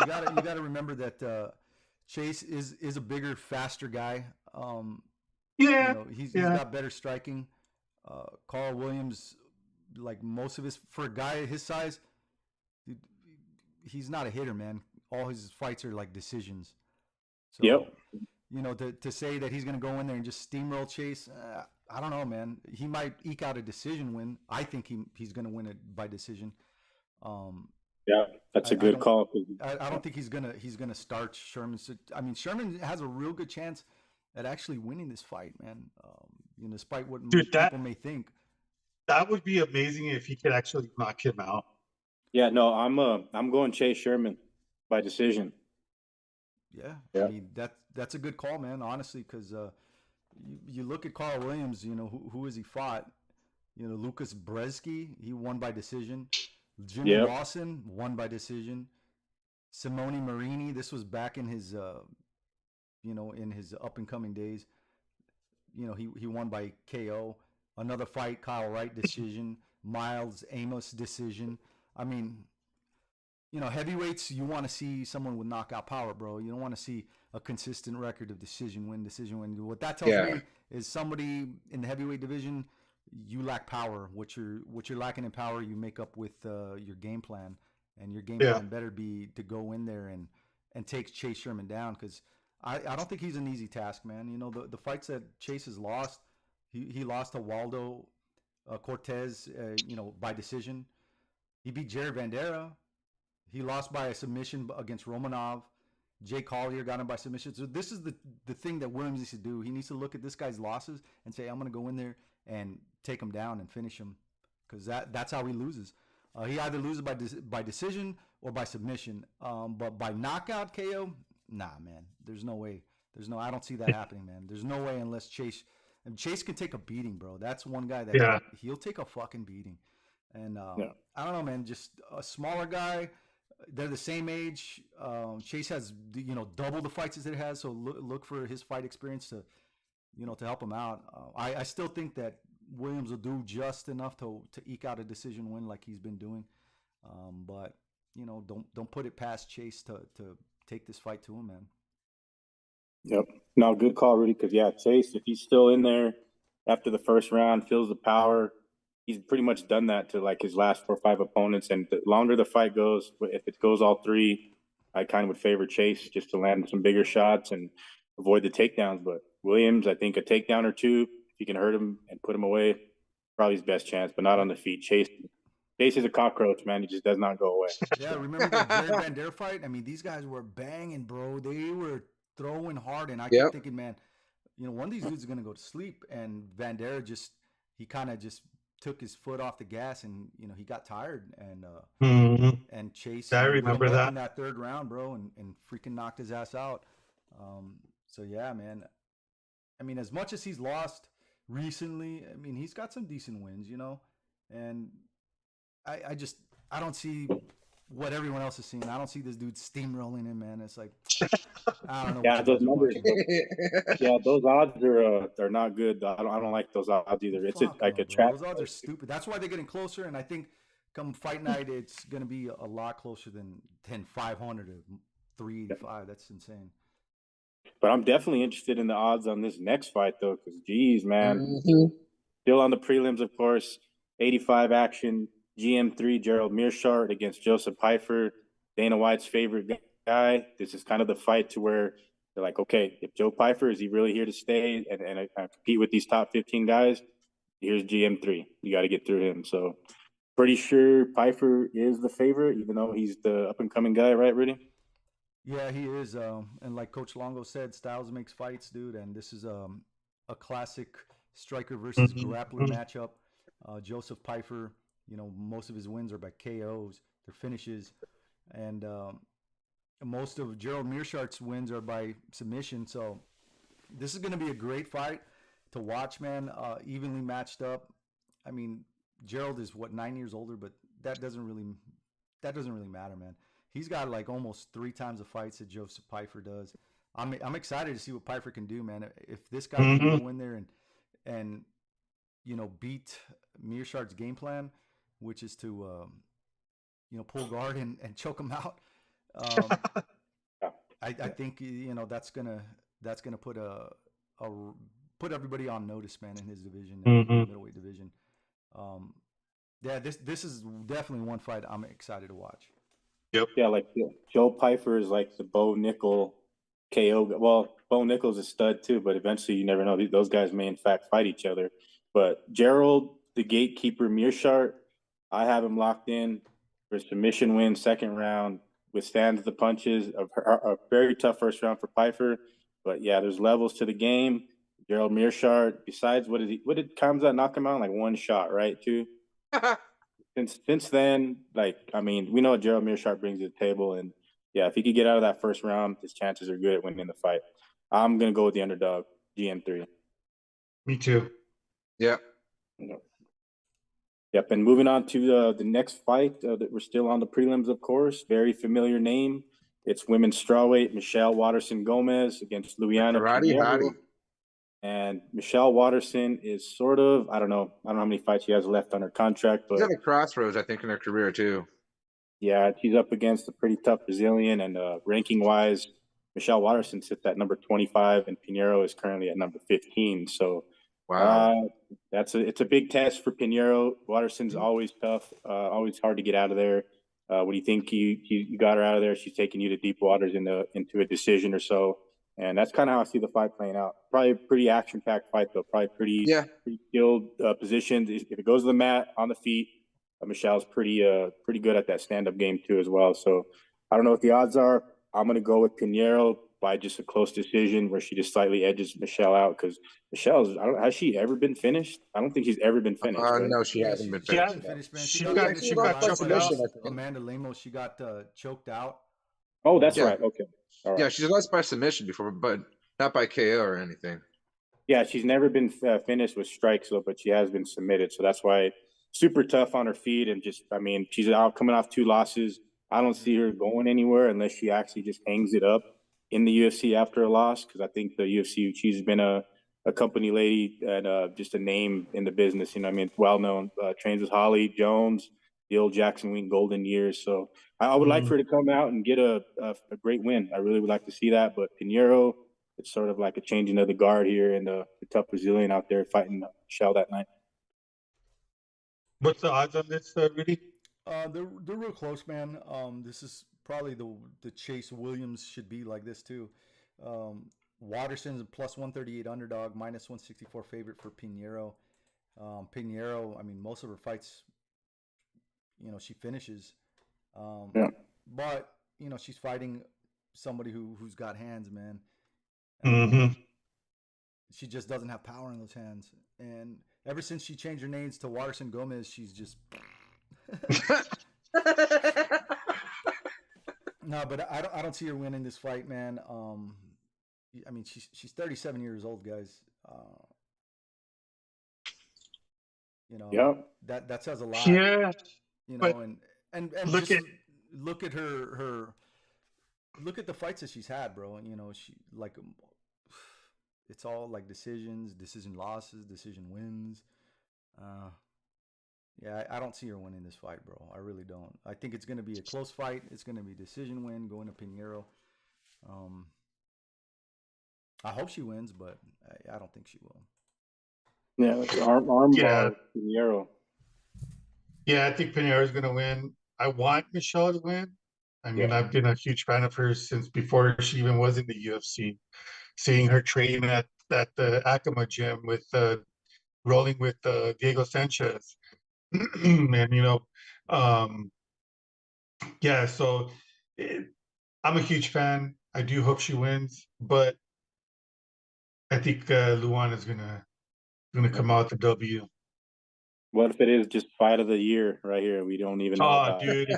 you gotta remember that Chase is a bigger, faster guy. He's got better striking. Carl Williams, like most of for a guy his size, dude, he's not a hitter, man. All his fights are like decisions. So, to say that he's gonna go in there and just steamroll Chase, I don't know, man. He might eke out a decision win. I think he's gonna win it by decision. That's a good call. I don't think he's gonna start Sherman. I mean, Sherman has a real good chance at actually winning this fight, man. Despite what people may think. That would be amazing if he could actually knock him out. Yeah, no, I'm going Chase Sherman by decision. Yeah. I mean that's a good call, man. Honestly, because you look at Carl Williams. Who has he fought? Lucas Brzeski, he won by decision. Jimmy Lawson won by decision. Simone Marini, this was back in his in his up and coming days. He won by KO. Another fight, Kyle Wright decision. Miles Amos decision. I mean, heavyweights, you want to see someone with knockout power, bro. You don't want to see a consistent record of decision win. What that tells me is somebody in the heavyweight division, you lack power. What you're lacking in power, you make up with your game plan, and your game plan better be to go in there and take Chase Sherman down, because I don't think he's an easy task, man. The fights that Chase has lost, he lost to Waldo Cortez, by decision. He beat Jared Vandera. He lost by a submission against Romanov. Jay Collier got him by submission. So this is the thing that Williams needs to do. He needs to look at this guy's losses and say, I'm going to go in there and take him down and finish him, because that's how he loses. He either loses by decision or by submission. But by knockout KO, nah, man. There's no way. I don't see that happening, man. There's no way unless Chase can take a beating, bro. That's one guy that he'll take a fucking beating. And I don't know, man. Just a smaller guy. They're the same age. Chase has double the fights as it has, so look for his fight experience to help him out. I still think that Williams will do just enough to eke out a decision win like he's been doing. But don't put it past Chase to take this fight to him, man. Yep. No, good call, Rudy. Because Chase, if he's still in there after the first round, feels the power. He's pretty much done that to like his last 4 or 5 opponents. And the longer the fight goes, if it goes all 3, I kind of would favor Chase just to land some bigger shots and avoid the takedowns. But Williams, I think a takedown or 2, if you can hurt him and put him away, probably his best chance, but not on the feet. Chase is a cockroach, man. He just does not go away. Yeah, remember the Jared Vandera fight? I mean, these guys were banging, bro. They were throwing hard, and I kept thinking, man, one of these dudes is going to go to sleep. And Vandera he kind of just took his foot off the gas, and he got tired, and Chase I remember that in that 3rd round, bro, and freaking knocked his ass out. So yeah, man. I mean, as much as he's lost recently, I mean, he's got some decent wins, and I don't see what everyone else is seeing. I don't see this dude steamrolling him, man. It's like, I don't know. Yeah, those numbers. Those odds are not good. I don't like those odds either. It's like a trap. Those odds are stupid. That's why they're getting closer, and I think come fight night, it's going to be a lot closer than 500 or 385. That's insane. But I'm definitely interested in the odds on this next fight, though, because, geez, man. Still on the prelims, of course. 85 action. GM3, Gerald Mearshart against Joseph Pfeiffer, Dana White's favorite guy. This is kind of the fight to where they're like, okay, if Joe Pfeiffer, is he really here to stay and compete with these top 15 guys? Here's GM3. You got to get through him. So pretty sure Pfeiffer is the favorite, even though he's the up-and-coming guy, right, Rudy? Yeah, he is. And like Coach Longo said, styles makes fights, dude. And this is a classic striker versus grappler matchup. Joseph Pfeiffer, most of his wins are by KOs. They're finishes. And most of Gerald Mearshart's wins are by submission. So this is going to be a great fight to watch, man. Evenly matched up. I mean, Gerald is 9 years older, but that doesn't really matter, man. He's got like almost 3 times the fights that Joseph Pfeiffer does. I'm excited to see what Pfeiffer can do, man. If this guy can go in there and beat Mearshart's game plan, which is to pull guard and choke him out. I think that's gonna put everybody on notice, man, in his division, in the middleweight division. This is definitely one fight I'm excited to watch. Yep. Yeah, Joe Pfeiffer is like the Bo Nickel KO. Well, Bo Nickel's a stud too, but eventually you never know. Those guys may in fact fight each other. But Gerald, the gatekeeper, Mearshart, I have him locked in for a submission win, 2nd round, withstands the punches. A very tough 1st round for Pfeiffer. But yeah, there's levels to the game. Gerald Mearshart, besides what did Kamzat knock him out? Like 1 shot, right? 2? Since then, we know what Gerald Mearshart brings to the table. And yeah, if he could get out of that 1st round, his chances are good at winning the fight. I'm going to go with the underdog, GM3. Me too. Yep. Yep. And moving on to the next fight, that we're still on the prelims, of course. Very familiar name, It's women's strawweight, Michelle Waterson Gomez against Luliana Karate Pinheiro. Hottie. And Michelle Waterson is sort of, I don't know how many fights she has left on her contract, She's but at a crossroads, I think, in her career too. yeah, she's up against a pretty tough Brazilian. And ranking wise, Michelle Waterson sits at number 25, and Pinheiro is currently at number 15. So Wow. it's a big test for Pinheiro. Waterson's always tough, always hard to get out of there. What do you think? You got her out of there. She's taking you to deep waters into a decision or so. And that's kind of how I see the fight playing out. Probably a pretty action-packed fight, though. Probably pretty skilled positions. If it goes to the mat, on the feet, Michelle's pretty good at that stand-up game, too, as well. So I don't know what the odds are. I'm going to go with Pinheiro by just a close decision where she just slightly edges Michelle out, because has she ever been finished? I don't think she's ever been finished. Right? No, she hasn't been finished. Man. She got choked out. Amanda Lemos, she got choked out. Oh, that's right. Okay. All right. Yeah, she's lost by submission before, but not by KO or anything. Yeah, she's never been finished with strikes, though, but she has been submitted. So that's why super tough on her feet. And just, I mean, she's out coming off 2 losses. I don't see her going anywhere unless she actually just hangs it up in the UFC after a loss, because I think the UFC, she's been a company lady and just a name in the business. You know, I mean, well known. Trains with Holly Jones, the old Jackson Wink golden years. So I would like for her to come out and get a great win. I really would like to see that. But Pinheiro, it's sort of like a changing of the guard here, and the tough Brazilian out there fighting Michelle that night. What's the odds on this, Rudy? They're real close, man. This is probably the Chase Williams should be like this too. Waterson's a plus 138 underdog, minus 164 favorite for Pinheiro. Pinheiro, I mean, most of her fights, you know, she finishes. But you know, she's fighting somebody who's got hands, man. She just doesn't have power in those hands. And ever since she changed her names to Waterson Gomez, she's just No, but I don't see her winning this fight, man. I mean, she's 37 years old, guys. You know, that says a lot. Yeah. You know, and look just look at her look at the fights that she's had, bro. You know, she like it's all like decision losses, decision wins. Yeah, I don't see her winning this fight, bro. I really don't. I think it's going to be a close fight. It's going to be a decision win going to Pinheiro. I hope she wins, but I don't think she will. Yeah, like arm Pinheiro. Yeah, I think Pinheiro is going to win. I want Michelle to win. I mean, I've been a huge fan of hers since before she even was in the UFC. Seeing her train at the Acoma gym with rolling with Diego Sanchez. And you know, so I'm a huge fan. I do hope she wins, but I think Luan is gonna come out the W. What if it is just fight of the year right here? We don't even know. Oh, dude,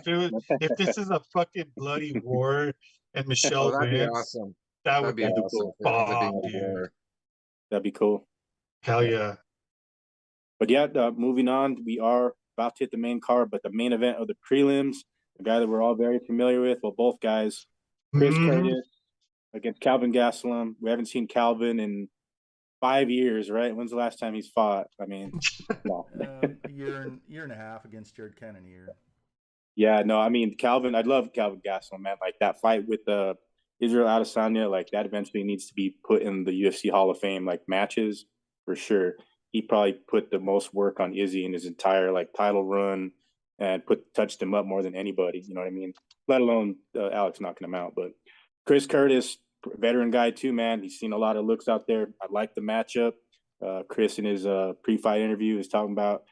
if this is a fucking bloody war and Michelle that'd wins, be awesome. That would be awesome. Bomb, dude. That'd be cool. Hell yeah. But yeah, moving on, we are about to hit the main card, but the main event of the prelims, the guy that we're all very familiar with, well, both guys, Chris Curtis against Calvin Gastelum. We haven't seen Calvin in 5 years, right? When's the last time he's fought? I mean, no. year and a half against Jared Cannonier. Yeah, no, I mean, Calvin, I love Calvin Gastelum, man. Like that fight with Israel Adesanya, like that eventually needs to be put in the UFC Hall of Fame, like matches for sure. He probably put the most work on Izzy in his entire like title run and touched him up more than anybody. You know what I mean? Let alone Alex knocking him out. But Chris Curtis, veteran guy too, man. He's seen a lot of looks out there. I like the matchup. Chris in his pre-fight interview is talking about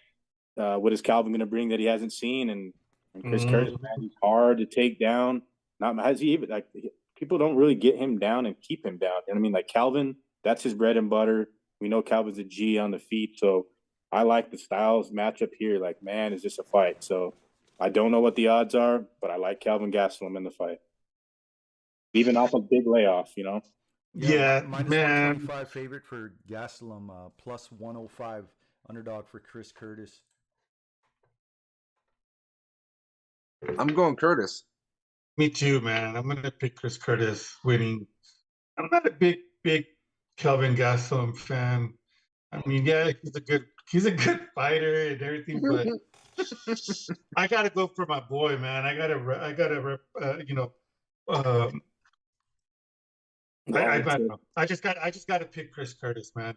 what is Calvin going to bring that he hasn't seen, and Chris Curtis, man, he's hard to take down. Not has he even like people don't really get him down and keep him down. You know what I mean? Like Calvin, that's his bread and butter. We know Calvin's a G on the feet, so I like the styles matchup here. Like, man, is this a fight? So I don't know what the odds are, but I like Calvin Gastelum in the fight. Even off a big layoff, you know? Yeah, minus man. 125 favorite for Gastelum, plus 105 underdog for Chris Curtis. I'm going Curtis. Me too, man. I'm gonna pick Chris Curtis winning. I'm not a big Kelvin Gastelum fan. I mean, yeah, he's a good fighter and everything, but I gotta go for my boy, man. You know, um, Well, I don't know. I just gotta pick Chris Curtis, man.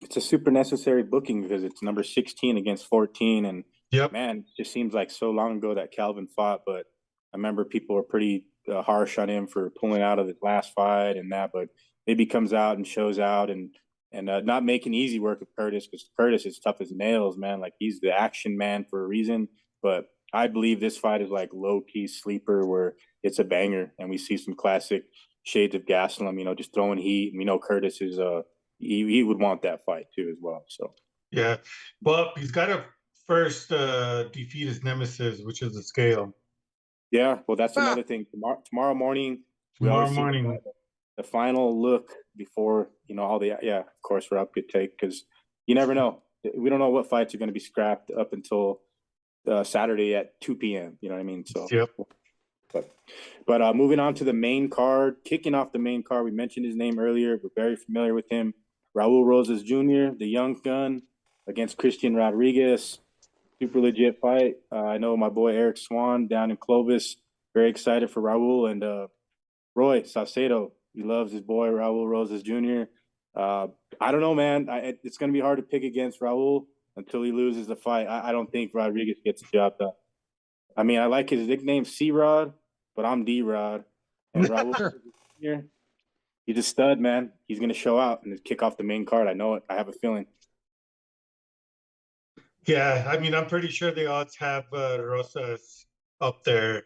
it's a super necessary booking because it's number 16 against 14. And Yep. man, it just seems like so long ago that Calvin fought. But I remember people were pretty harsh on him for pulling out of the last fight and that. But maybe he comes out and shows out and not making easy work of Curtis because Curtis is tough as nails, man. Like he's the action man for a reason. But I believe this fight is like low key sleeper where it's a banger and we see some classic shades of Gastelum, just throwing heat. And we know Curtis is he would want that fight too as well. So Yeah. Well, he's got to first defeat his nemesis, which is the scale. yeah, well that's another thing. Tomorrow morning we Tomorrow always see morning. the final look before all the of course Rob could take because you never know. We don't know what fights are going to be scrapped up until Saturday at 2 p.m. You know what I mean? So Yep. But moving on to the main card, kicking off the main card, we mentioned his name earlier. We're very familiar with him. Raul Rosas Jr., the young gun, against Christian Rodriguez. Super legit fight. I know my boy Eric Swan down in Clovis. Very excited for Raul and Roy Saucedo. He loves his boy Raul Rosas Jr. I don't know, man. It's going to be hard to pick against Raul until he loses the fight. I don't think Rodriguez gets the job done. I mean, I like his nickname C-Rod, but I'm D-Rod. And Raul Jr., he's a stud, man. He's going to show out and kick off the main card. I know it. I have a feeling. Yeah, I mean, I'm pretty sure the odds have Rosas up there.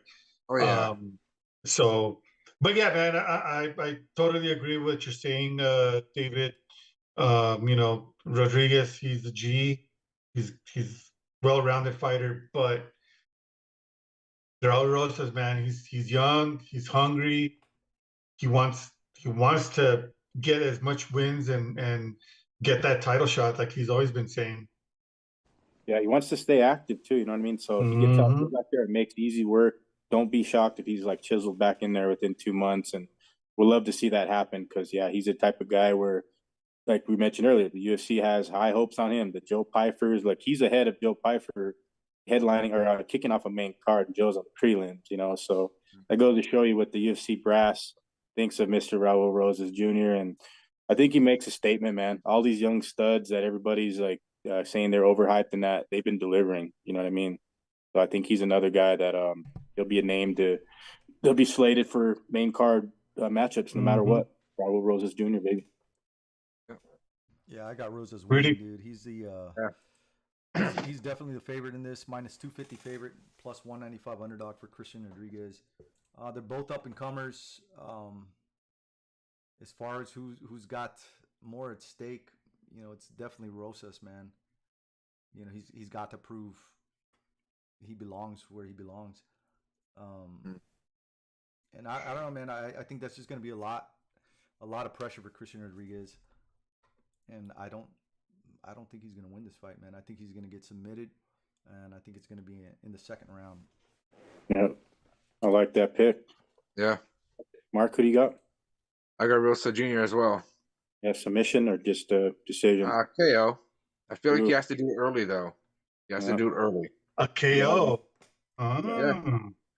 Oh yeah. So, but yeah, man, I totally agree with what you're saying, David. Rodriguez, he's a G. He's well-rounded fighter, but Raul Rosas, man, he's young, he's hungry. He wants to get as much wins and get that title shot like he's always been saying. Yeah, he wants to stay active too. You know what I mean? So if he gets out there and makes easy work, don't be shocked if he's like chiseled back in there within 2 months. And we'll love to see that happen because yeah, he's the type of guy where, like we mentioned earlier, the UFC has high hopes on him. The Joe Pfeiffer's like he's ahead of Joe Pfeiffer headlining or kicking off a main card. And Joe's on the prelims, so that goes to show you what the UFC brass thinks of Mr. Raul Rosas Jr. And I think he makes a statement, man. All these young studs that everybody's like saying they're overhyped and that they've been delivering. You know what I mean? So I think he's another guy that he'll be a name they'll be slated for main card matchups no matter what. Raul Rosas Jr. baby. Yeah, I got Rosas winning, dude. He's the Yeah. he's definitely the favorite in this. Minus 250 favorite, plus 195 underdog for Christian Rodriguez. They're both up and comers. As far as who's got more at stake, it's definitely Rosas, man. He's got to prove he belongs where he belongs. And I don't know, man. I think that's just going to be a lot of pressure for Christian Rodriguez. And I don't think he's going to win this fight, man. I think he's going to get submitted, and I think it's going to be in the second round. Yeah, I like that pick. Yeah. Mark, who do you got? I got Rosa Jr. as well. Yeah, submission or just a decision? KO. I feel like he has to do it early, though. He has to do it early. A KO. Yeah.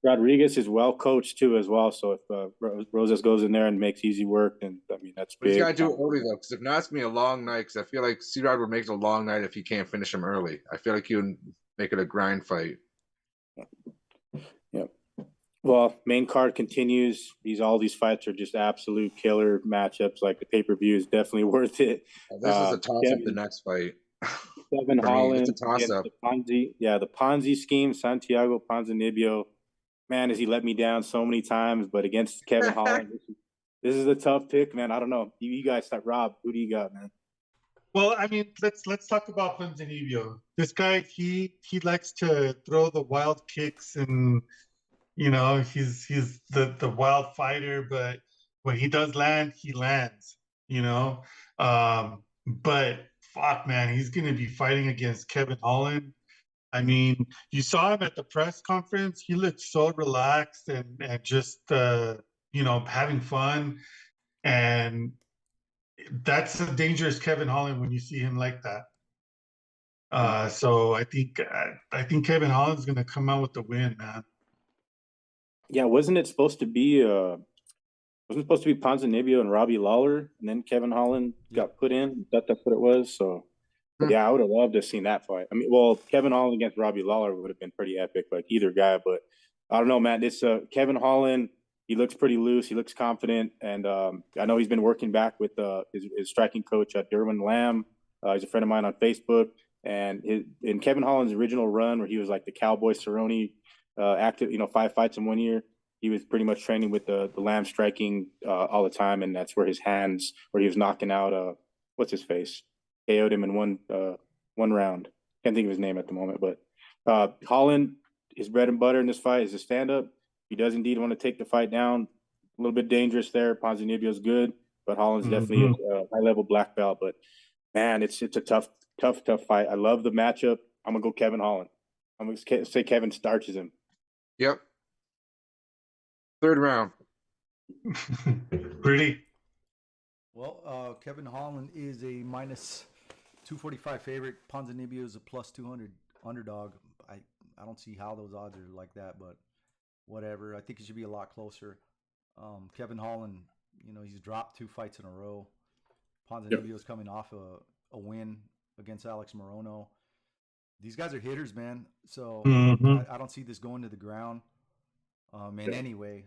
Rodriguez is well coached too, as well. So if Rosas goes in there and makes easy work, then I mean that's big. He's got to do it early though, because if not, it's gonna be a long night. Because I feel like C-Rod would make it a long night if he can't finish him early. I feel like he would make it a grind fight. Yep. Well, main card continues. All these fights are just absolute killer matchups. Like the pay-per-view is definitely worth it. This is a toss-up. The next fight. Kevin Holland. It's a toss-up. The Ponzi scheme. Santiago Ponzinibbio. Man, has he let me down so many times? But against Kevin Holland, this is a tough pick, man. I don't know. You guys start. Rob, who do you got, man? Well, I mean, let's talk about Ponzinibbio. This guy, he likes to throw the wild kicks, and he's the wild fighter. But when he does land, he lands. But fuck, man, he's gonna be fighting against Kevin Holland. I mean, you saw him at the press conference. He looked so relaxed and just having fun. And that's a dangerous Kevin Holland when you see him like that. So I think Kevin Holland's gonna come out with the win, man. Yeah, wasn't it supposed to be Ponzinibbio and Robbie Lawler, and then Kevin Holland got put in? That's what it was. So, but yeah, I would have loved to have seen that fight. I mean, well, Kevin Holland against Robbie Lawler would have been pretty epic, like either guy. But I don't know, man. This Kevin Holland, he looks pretty loose. He looks confident, and I know he's been working back with his striking coach, Derwin Lamb. He's a friend of mine on Facebook, and in Kevin Holland's original run, where he was like the Cowboy Cerrone, active, 5 fights in 1 year. He was pretty much training with the Lamb striking all the time, and that's where where he was knocking out what's his face, KO'd him in one round. Can't think of his name at the moment, but Holland, his bread and butter in this fight is a stand up. He does indeed want to take the fight down. A little bit dangerous there. Ponzinibbio's good, but Holland's definitely a high level black belt. But man, it's a tough fight. I love the matchup. I'm gonna go Kevin Holland. I'm gonna say Kevin starches him. Yep. Third round. Pretty. Well, Kevin Holland is a minus 245 favorite. Ponzinibbio is a plus 200 underdog. I don't see how those odds are like that, but whatever. I think it should be a lot closer. Kevin Holland, he's dropped 2 fights in a row. Ponzinibbio is coming off a win against Alex Morono. These guys are hitters, man. So I don't see this going to the ground in any way.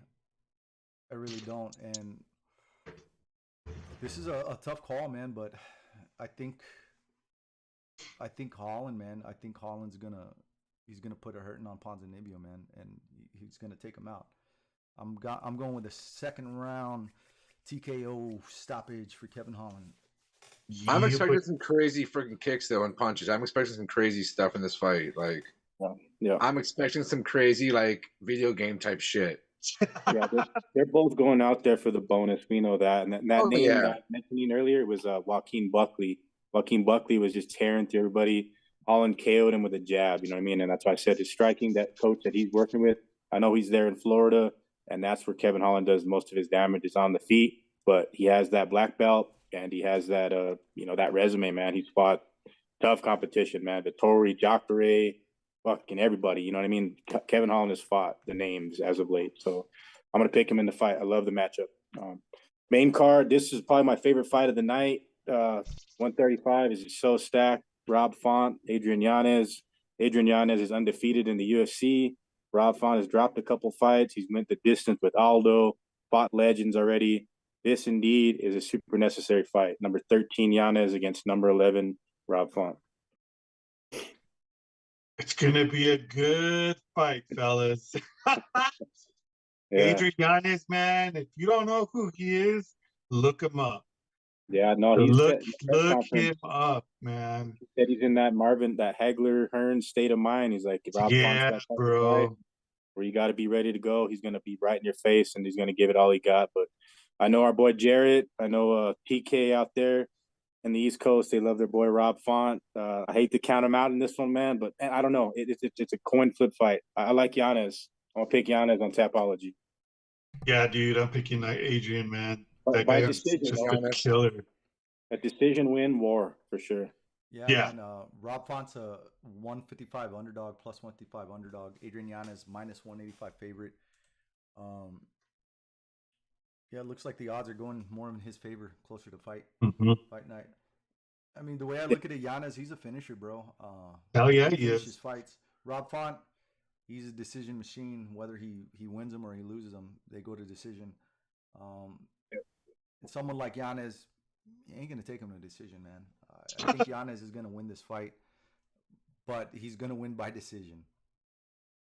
I really don't. And this is a tough call, man. But I think Holland, man. I think Holland's he's gonna put a hurting on Ponzinibbio, man, and he's gonna take him out. I'm going with a second round TKO stoppage for Kevin Holland. I'm expecting some crazy freaking kicks though and punches. I'm expecting some crazy stuff in this fight. Like, I'm expecting some crazy like video game type shit. Yeah, they're both going out there for the bonus. We know that. And that name that I was mentioning earlier was Joaquin Buckley. Joaquin Buckley was just tearing through everybody. Holland KO'd him with a jab. You know what I mean? And that's why I said his striking, that coach that he's working with. I know he's there in Florida, and that's where Kevin Holland does most of his damage is on the feet. But he has that black belt, and he has that that resume, man. He's fought tough competition, man. Vittori, Jacare, fucking everybody. You know what I mean? Kevin Holland has fought the names as of late, so I'm gonna pick him in the fight. I love the matchup. Main card. This is probably my favorite fight of the night. 135 is so stacked. Rob Font, Adrian Yanez. Adrian Yanez is undefeated in the UFC. Rob Font has dropped a couple fights. He's went the distance with Aldo, fought legends already. This indeed is a super necessary fight. Number 13 Yanez against number 11 Rob Font. It's gonna be a good fight, fellas. Adrian Yanez, man. If you don't know who he is, look him up. Yeah, no, look him up, man. He said he's in that Hagler Hearn state of mind. He's like, Rob Font's that bro. Fight where you got to be ready to go. He's gonna be right in your face, and he's gonna give it all he got. But I know our boy Jarrett. I know PK out there in the East Coast. They love their boy Rob Font. I hate to count him out in this one, man, but I don't know. It's a coin flip fight. I like Yanez. I'm gonna pick Yanez on Tapology. Yeah, dude, I'm picking Adrian, man. That guy is just a killer. A decision win war for sure. Yeah. Man, Rob Font's a 155 underdog, plus 155 underdog. Adrian Yanez minus 185 favorite. Yeah, it looks like the odds are going more in his favor, closer to fight night. I mean, the way I look at it, Yanez, he's a finisher, bro. Hell yeah, he is. His fights. Rob Font, he's a decision machine. Whether he wins them or he loses them, they go to decision. Someone like Yanez, he ain't gonna take him to decision, man. I think Yanez is gonna win this fight, but he's gonna win by decision.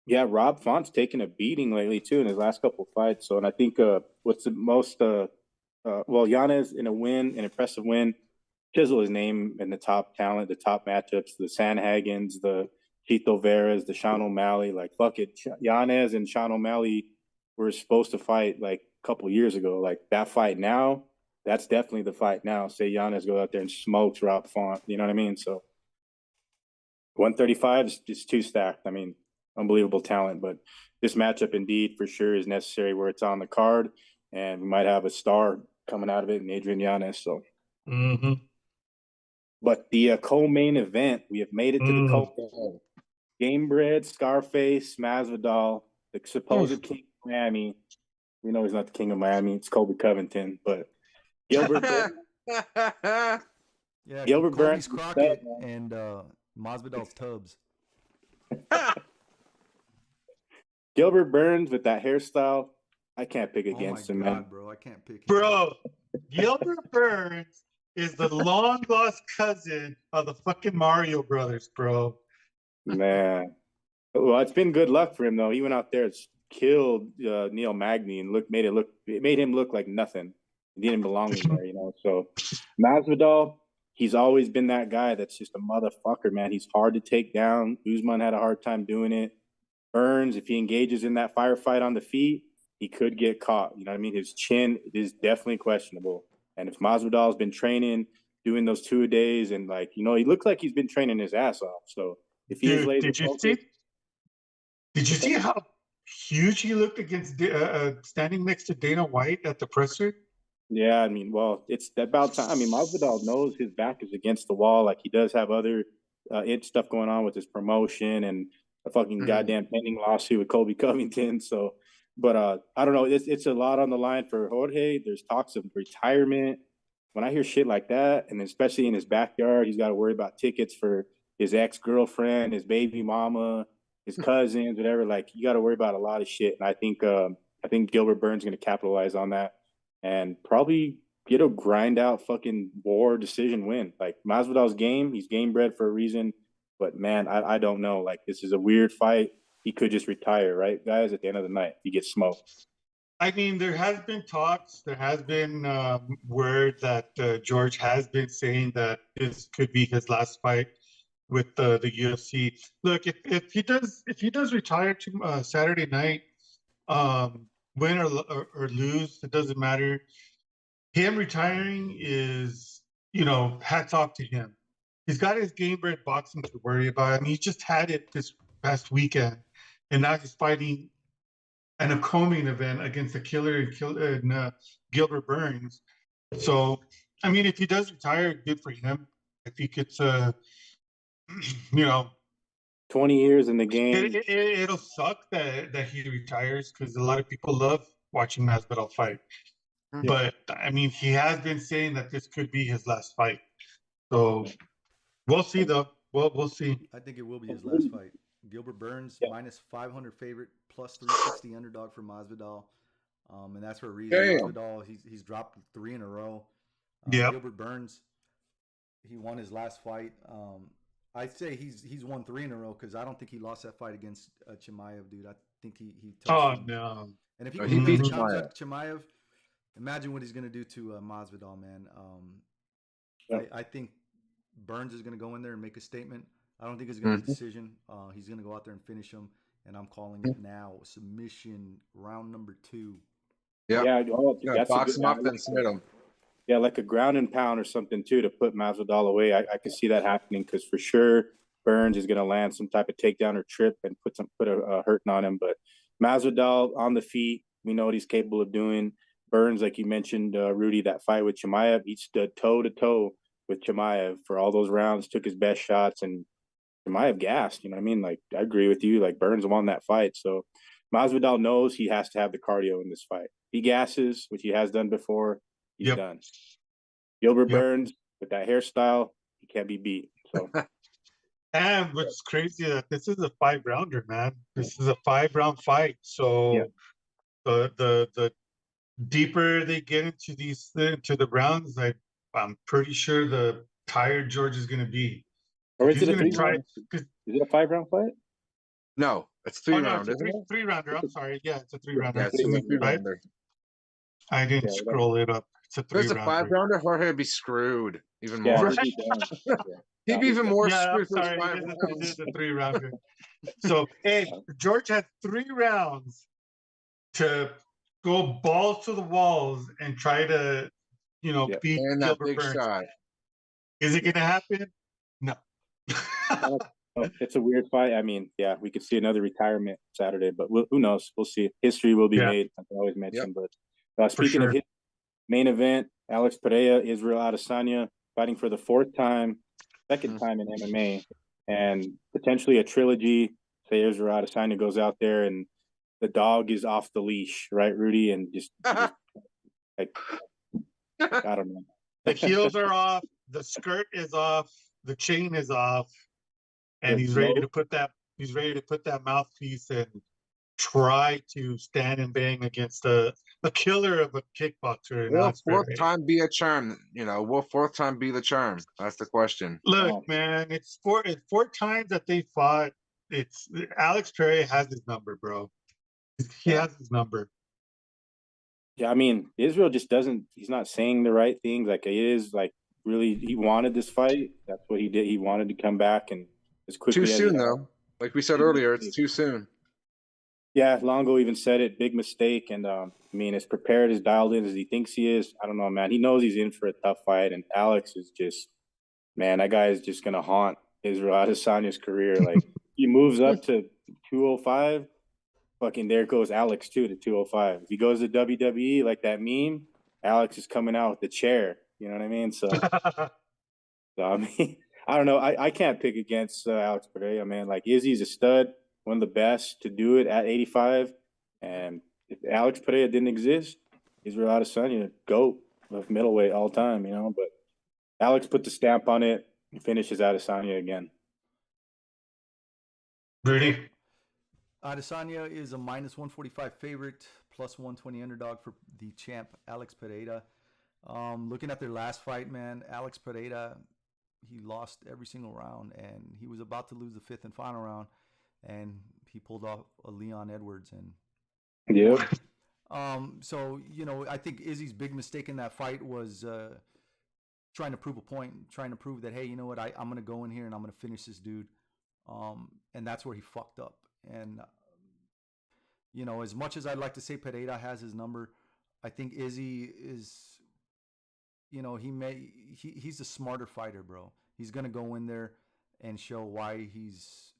Yeah, Rob Font's taken a beating lately too in his last couple of fights. So, and I think what's the most Yanez in an impressive win, chisel his name in the top talent, the top matchups, the Sanhagens, the Chito Veras, the Sean O'Malley. Like, fuck it, Yanez and Sean O'Malley were supposed to fight like a couple years ago. Like, that fight now, that's definitely the fight now. Say Yanez go out there and smokes Rob Font. You know what I mean? So 135 is just too stacked. I mean, unbelievable talent, but this matchup indeed for sure is necessary where it's on the card, and we might have a star coming out of it in Adrian Yanez. So, but the co-main event, we have made it to the co-main. Gamebred, Scarface, Masvidal, the supposed king of Miami. We know he's not the king of Miami. It's Colby Covington, but Gilbert Yeah, Gilbert Colby's Burns, Crockett and Masvidal's Tubbs. Gilbert Burns with that hairstyle, I can't pick against him, man. Bro, I can't pick him. Bro, Gilbert Burns is the long lost cousin of the fucking Mario Brothers, bro. Man, well, it's been good luck for him though. He went out there and killed Neil Magny and it made him look like nothing. He didn't belong in there, you know. So Masvidal, he's always been that guy that's just a motherfucker, man. He's hard to take down. Usman had a hard time doing it. Burns, if he engages in that firefight on the feet, he could get caught. You know what I mean? His chin is definitely questionable. And if Masvidal's been training, doing those 2-a-days, and like, you know, he looked like he's been training his ass off. So if he is laser focused, did you see how huge he looked against standing next to Dana White at the presser? Yeah, I mean, well, it's about time. I mean, Masvidal knows his back is against the wall. Like, he does have other stuff going on with his promotion and a fucking goddamn pending lawsuit with Colby Covington. So, but I don't know. It's a lot on the line for Jorge. There's talks of retirement. When I hear shit like that, and especially in his backyard, he's got to worry about tickets for his ex-girlfriend, his baby mama, his cousins, whatever. Like, you got to worry about a lot of shit. And I think Gilbert Burns is going to capitalize on that and probably get a grind out fucking war decision win. Like, Masvidal's game, he's game bred for a reason. But man, I don't know. Like, this is a weird fight. He could just retire, right, guys? At the end of the night, he gets smoked. I mean, there has been talks. There has been word that George has been saying that this could be his last fight with the UFC. Look, if he does retire to Saturday night, win or lose, it doesn't matter. Him retiring is, you know, hats off to him. He's got his game bred boxing to worry about. I mean, he just had it this past weekend, and now he's fighting in a co-main event against the killer and Gilbert Burns. So, I mean, if he does retire, good for him. I think it's you know, 20 years in the game. It'll suck that he retires because a lot of people love watching Masvidal fight. Yeah. But I mean, he has been saying that this could be his last fight. So we'll see, though. We'll see. I think it will be his last fight. Gilbert Burns, minus 500 favorite, plus 360 underdog for Masvidal. And that's for a reason. Masvidal, he's dropped 3 in a row. Gilbert Burns, he won his last fight. I'd say he's won 3 in a row because I don't think he lost that fight against Chimaev, dude. I think he touched him. No. And if he beat Chimaev, imagine what he's going to do to Masvidal, man. I think Burns is going to go in there and make a statement. I don't think it's going to be a decision. He's going to go out there and finish him, and I'm calling it now. Submission, round number 2. Yeah, that's box him up and submit him. Yeah, like a ground and pound or something too to put Masvidal away. I could see that happening because for sure Burns is going to land some type of takedown or trip and put a hurting on him. But Masvidal on the feet, we know what he's capable of doing. Burns, like you mentioned, Rudy, that fight with Chimaev, he stood toe to toe with Chimaev for all those rounds, took his best shots, and Chimaev gassed. You know what I mean? Like, I agree with you. Like, Burns won that fight, so Masvidal knows he has to have the cardio in this fight. He gasses, which he has done before. He's done. Gilbert Burns with that hairstyle, he can't be beat. So, and what's crazy that this is a 5-rounder, man. This is a 5-round fight. So the deeper they get into the rounds, I'm pretty sure the tired George is going to be. Or is it a 3-round? Is it a 5-round fight? No, it's 3-round. It's a 3-rounder. I'm sorry. Yeah, it's a 3-rounder. Yeah, it's a 3-rounder. I didn't scroll it up. It's a 3-rounder. If it's a 5-rounder, Jorge would be screwed even more. He'd be even more screwed for his 5 rounds. It is a 3-rounder. So, hey, George had 3 rounds to go balls to the walls and try to, beat and that Gilbert big Burns. shot. Is it going to happen? No. It's a weird fight. I mean, yeah, we could see another retirement Saturday, but who knows? We'll see. History will be made, like I always mention. Yep. But For speaking of sure. his main event, Alex Pereira, Israel Adesanya, fighting for the second time in MMA, and potentially a trilogy. Say Israel Adesanya goes out there and the dog is off the leash, right, Rudy? And just like, I don't know. The heels are off, the skirt is off, the chain is off, and he's ready to put that mouthpiece and try to stand and bang against a killer of a kickboxer. Will fourth time be a charm? Will fourth time be the charm? That's the question. Look, man, it's four times that they fought. It's Alex Pereira has his number, bro. He has his number. Yeah, I mean, Israel just doesn't. He's not saying the right things. Like he is, like really, he wanted this fight. That's what he did. He wanted to come back and as quickly. Too soon, though. Like we said earlier, it's too soon. Yeah, Longo even said it. Big mistake. And I mean, as prepared, as dialed in as he thinks he is, I don't know, man. He knows he's in for a tough fight, and Alex is just, man, that guy is just gonna haunt Israel Adesanya's career. Like he moves up to 205. Fucking there goes Alex too to 205. If he goes to WWE like that meme, Alex is coming out with the chair. You know what I mean? So I mean, I don't know. I can't pick against Alex Pereira, man. Like Izzy's a stud, one of the best to do it at 85. And if Alex Pereira didn't exist, Israel Adesanya, GOAT of middleweight all time, you know. But Alex put the stamp on it and finishes Adesanya again. Rudy? Adesanya is a minus 145 favorite, plus 120 underdog for the champ, Alex Pereira. Looking at their last fight, man, Alex Pereira, he lost every single round, and he was about to lose the fifth and final round, and he pulled off a Leon Edwards. And so, I think Izzy's big mistake in that fight was trying to prove a point, trying to prove that, hey, you know what, I'm going to go in here and I'm going to finish this dude. And that's where he fucked up. And, as much as I'd like to say Pereira has his number, I think Izzy is, he's a smarter fighter, bro. He's going to go in there and show why he's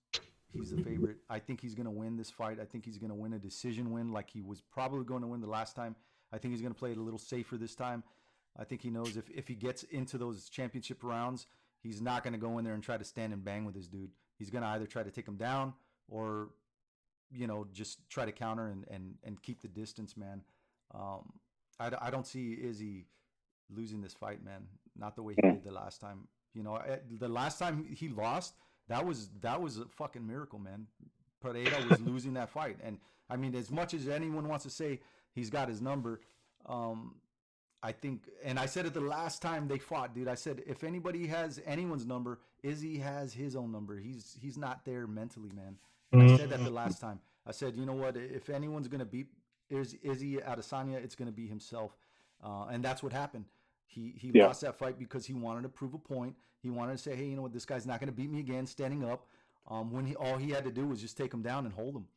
the favorite. I think he's going to win this fight. I think he's going to win a decision win like he was probably going to win the last time. I think he's going to play it a little safer this time. I think he knows if he gets into those championship rounds, he's not going to go in there and try to stand and bang with this dude. He's going to either try to take him down or, just try to counter and keep the distance, man. I don't see Izzy losing this fight, man. Not the way he did the last time. The last time he lost, that was a fucking miracle, man. Pereira was losing that fight. And, I mean, as much as anyone wants to say he's got his number, I think, and I said it the last time they fought, dude. I said if anybody has anyone's number, Izzy has his own number. He's not there mentally, man. And I said that the last time. I said, you know what? If anyone's gonna beat Izzy Adesanya, it's gonna be himself, and that's what happened. He lost that fight because he wanted to prove a point. He wanted to say, hey, you know what? This guy's not gonna beat me again, standing up. When all he had to do was just take him down and hold him,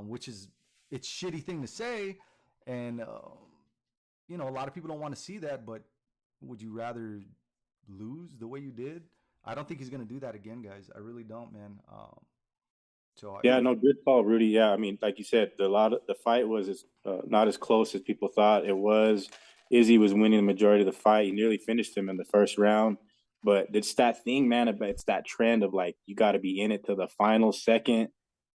which is it's shitty thing to say, and. A lot of people don't want to see that, but would you rather lose the way you did? I don't think he's going to do that again, guys. I really don't, man. No, good call, Rudy. Yeah, I mean, like you said, the fight was not as close as people thought it was. Izzy was winning the majority of the fight. He nearly finished him in the first round. But it's that thing, man. It's that trend of like you got to be in it to the final second.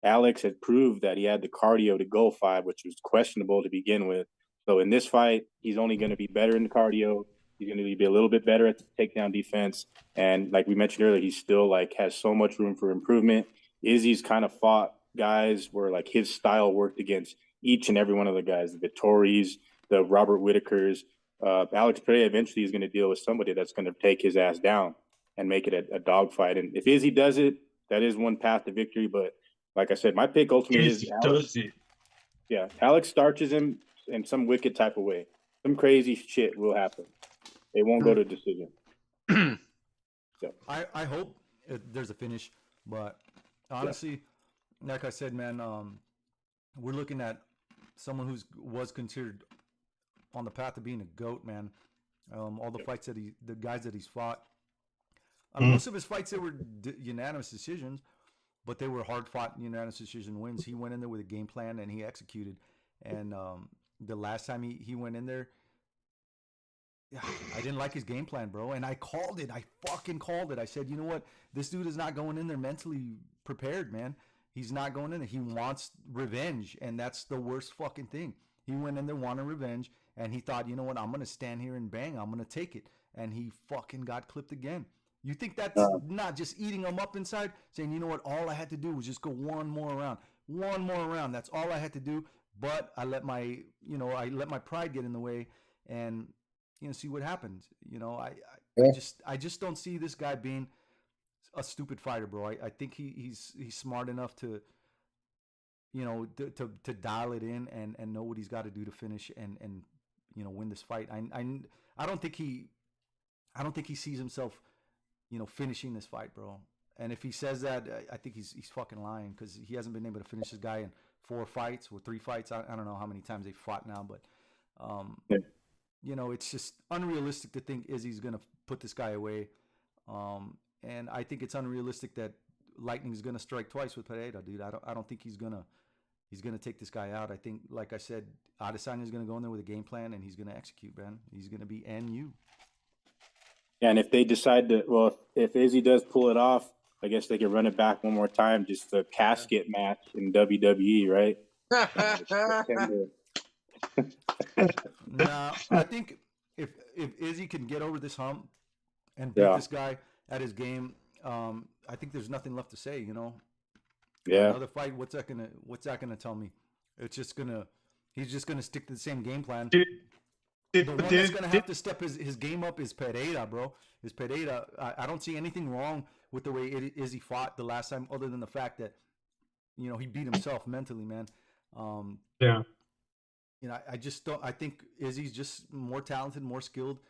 Alex had proved that he had the cardio to go 5, which was questionable to begin with. So in this fight, he's only going to be better in the cardio. He's going to be a little bit better at the takedown defense. And like we mentioned earlier, he still like has so much room for improvement. Izzy's kind of fought guys where like his style worked against each and every one of the guys, the Vittoris, the Robert Whitakers. Alex Pereira eventually is going to deal with somebody that's going to take his ass down and make it a dogfight. And if Izzy does it, that is one path to victory. But like I said, my pick ultimately is Alex. Yeah, Alex starches him in some wicked type of way. Some crazy shit will happen. They won't go to decision. I hope there's a finish, but honestly, like I said, man, we're looking at someone who was considered on the path of being a GOAT, man. All the fights the guys that he's fought, I mean, most of his fights, they were unanimous decisions, but they were hard-fought unanimous decision wins. He went in there with a game plan, and he executed. And the last time he went in there, yeah, I didn't like his game plan, bro. And I called it. I fucking called it. I said, you know what? This dude is not going in there mentally prepared, man. He's not going in there. He wants revenge, and that's the worst fucking thing. He went in there wanting revenge, and he thought, you know what? I'm going to stand here and bang. I'm going to take it. And he fucking got clipped again. You think that's not just eating him up inside, saying, you know what? All I had to do was just go one more round. One more round. That's all I had to do. But I let my pride get in the way, and see what happens. I just don't see this guy being a stupid fighter, bro. I think he's smart enough to to dial it in and know what he's got to do to finish and win this fight. I don't think he sees himself finishing this fight, bro. And if he says that, I think he's fucking lying, because he hasn't been able to finish this guy in 4 fights or 3 fights. I don't know how many times they fought now, but it's just unrealistic to think Izzy's gonna put this guy away. And I think it's unrealistic that Lightning's gonna strike twice with Pereira, dude. I don't think he's gonna take this guy out. I think, like I said, Adesanya's gonna go in there with a game plan, and he's gonna execute, man. He's gonna be NU. Yeah, and if they decide to, well, if Izzy does pull it off, I guess they could run it back one more time, just a casket match in WWE, right? Nah, I think if Izzy can get over this hump and beat this guy at his game, I think there's nothing left to say. Yeah. Another fight. What's that gonna tell me? He's just gonna stick to the same game plan. The one that's gonna have to step his game up is Pereira, bro. Is Pereira? I don't see anything wrong with the way Izzy fought the last time, other than the fact that he beat himself mentally, man. Yeah. I just don't. I think Izzy's just more talented, more skilled.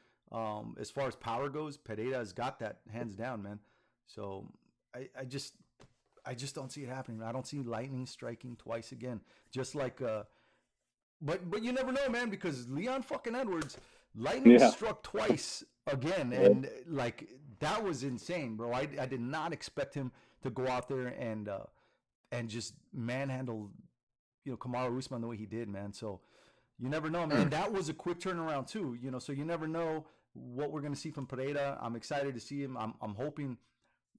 As far as power goes, Pereira has got that hands down, man. So I just don't see it happening. I don't see Lightning striking twice again. Just like but you never know, man, because Leon fucking Edwards, Lightning struck twice again, and like that was insane, bro. I did not expect him to go out there and just manhandle Kamaru Usman the way he did, man. So you never know, man. That was a quick turnaround too, so you never know what we're gonna see from Pereira. I'm excited to see him. I'm hoping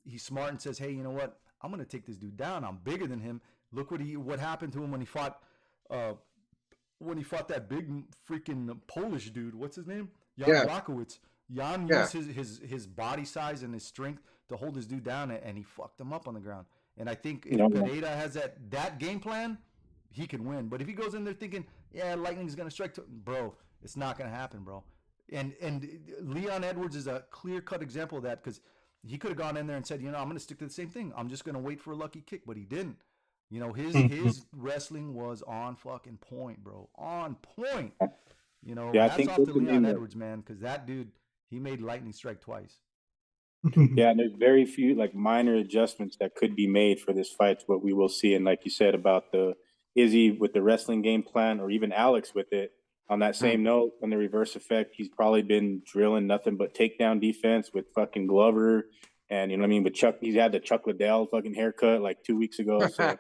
he's smart and says, hey, you know what? I'm gonna take this dude down. I'm bigger than him. Look what happened to him when he fought that big freaking Polish dude. What's his name? Jan Blachowicz. Jan used his body size and his strength to hold his dude down, and he fucked him up on the ground. And I think if Pereira has that game plan, he can win. But if he goes in there thinking, yeah, Lightning's gonna strike, bro, it's not gonna happen, bro. And Leon Edwards is a clear-cut example of that, because he could have gone in there and said, I'm gonna stick to the same thing. I'm just gonna wait for a lucky kick, but he didn't. His wrestling was on fucking point, bro. On point. Hats off to Leon Edwards, man, because that dude, he made Lightning strike twice. Yeah, and there's very few minor adjustments that could be made for this fight, what we will see. And like you said about the Izzy with the wrestling game plan, or even Alex with it, on that same note, on the reverse effect, he's probably been drilling nothing but takedown defense with fucking Glover. And but Chuck, he's had the Chuck Liddell fucking haircut 2 weeks ago. So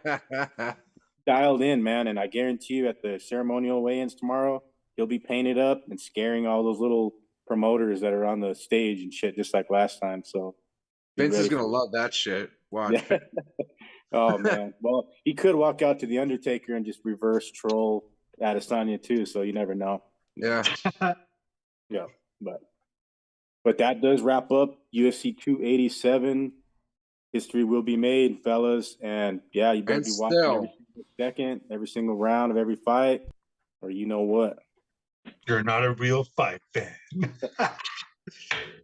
dialed in, man. And I guarantee you at the ceremonial weigh-ins tomorrow, he'll be painted up and scaring all those little promoters that are on the stage and shit, just like last time. So Vince is gonna love that shit. Watch. Yeah. Oh man. Well, he could walk out to the Undertaker and just reverse troll Adesanya too. So you never know. Yeah. Yeah. But that does wrap up UFC 287. History will be made, fellas. And yeah, you better be watching every single second, every single round of every fight, or you know what? You're not a real fight fan.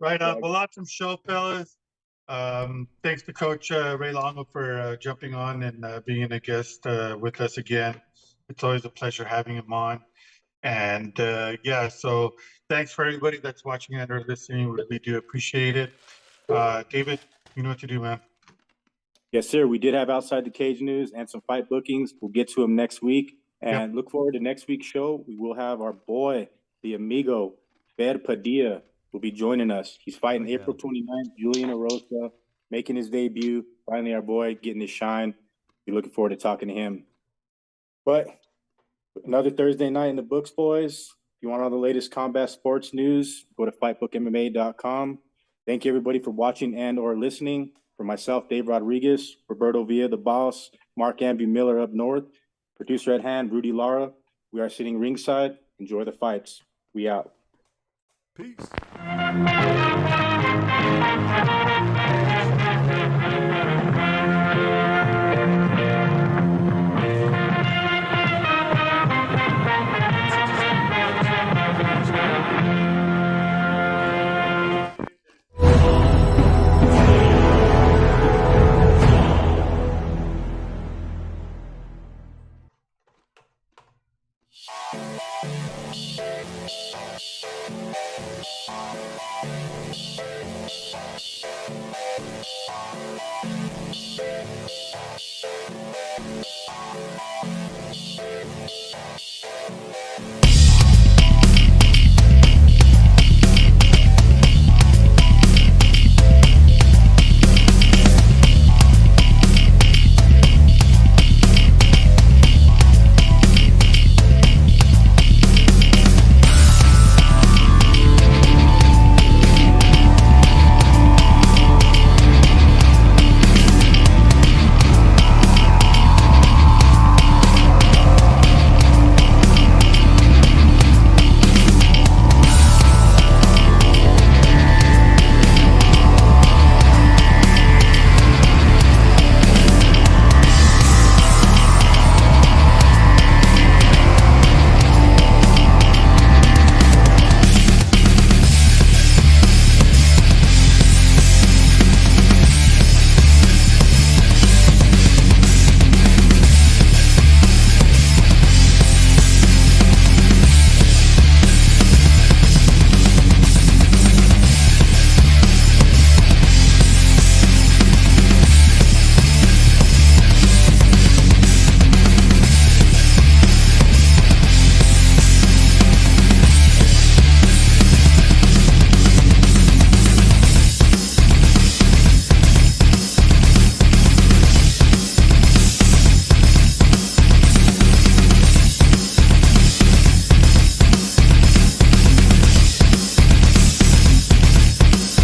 Right on. Well, awesome show, fellas. Thanks to Coach Ray Longo for jumping on and being a guest with us again. It's always a pleasure having him on. And so thanks for everybody that's watching and or listening. We really do appreciate it. David, you know what to do, man. Yes, sir. We did have Outside the Cage news and some fight bookings. We'll get to them next week. And look forward to next week's show. We will have our boy, the amigo, Fer Padilla, will be joining us. He's fighting Oh, yeah. April 29th, Julian Erosa, making his debut. Finally, our boy getting his shine. Be looking forward to talking to him. But another Thursday night in the books, boys. If you want all the latest combat sports news, go to fightbookmma.com. Thank you, everybody, for watching and or listening. For myself, Dave Rodriguez, Roberto Villa, the boss, Mark Amby Miller up north, producer at hand, Rudy Lara. We are sitting ringside. Enjoy the fights. We out. Peace.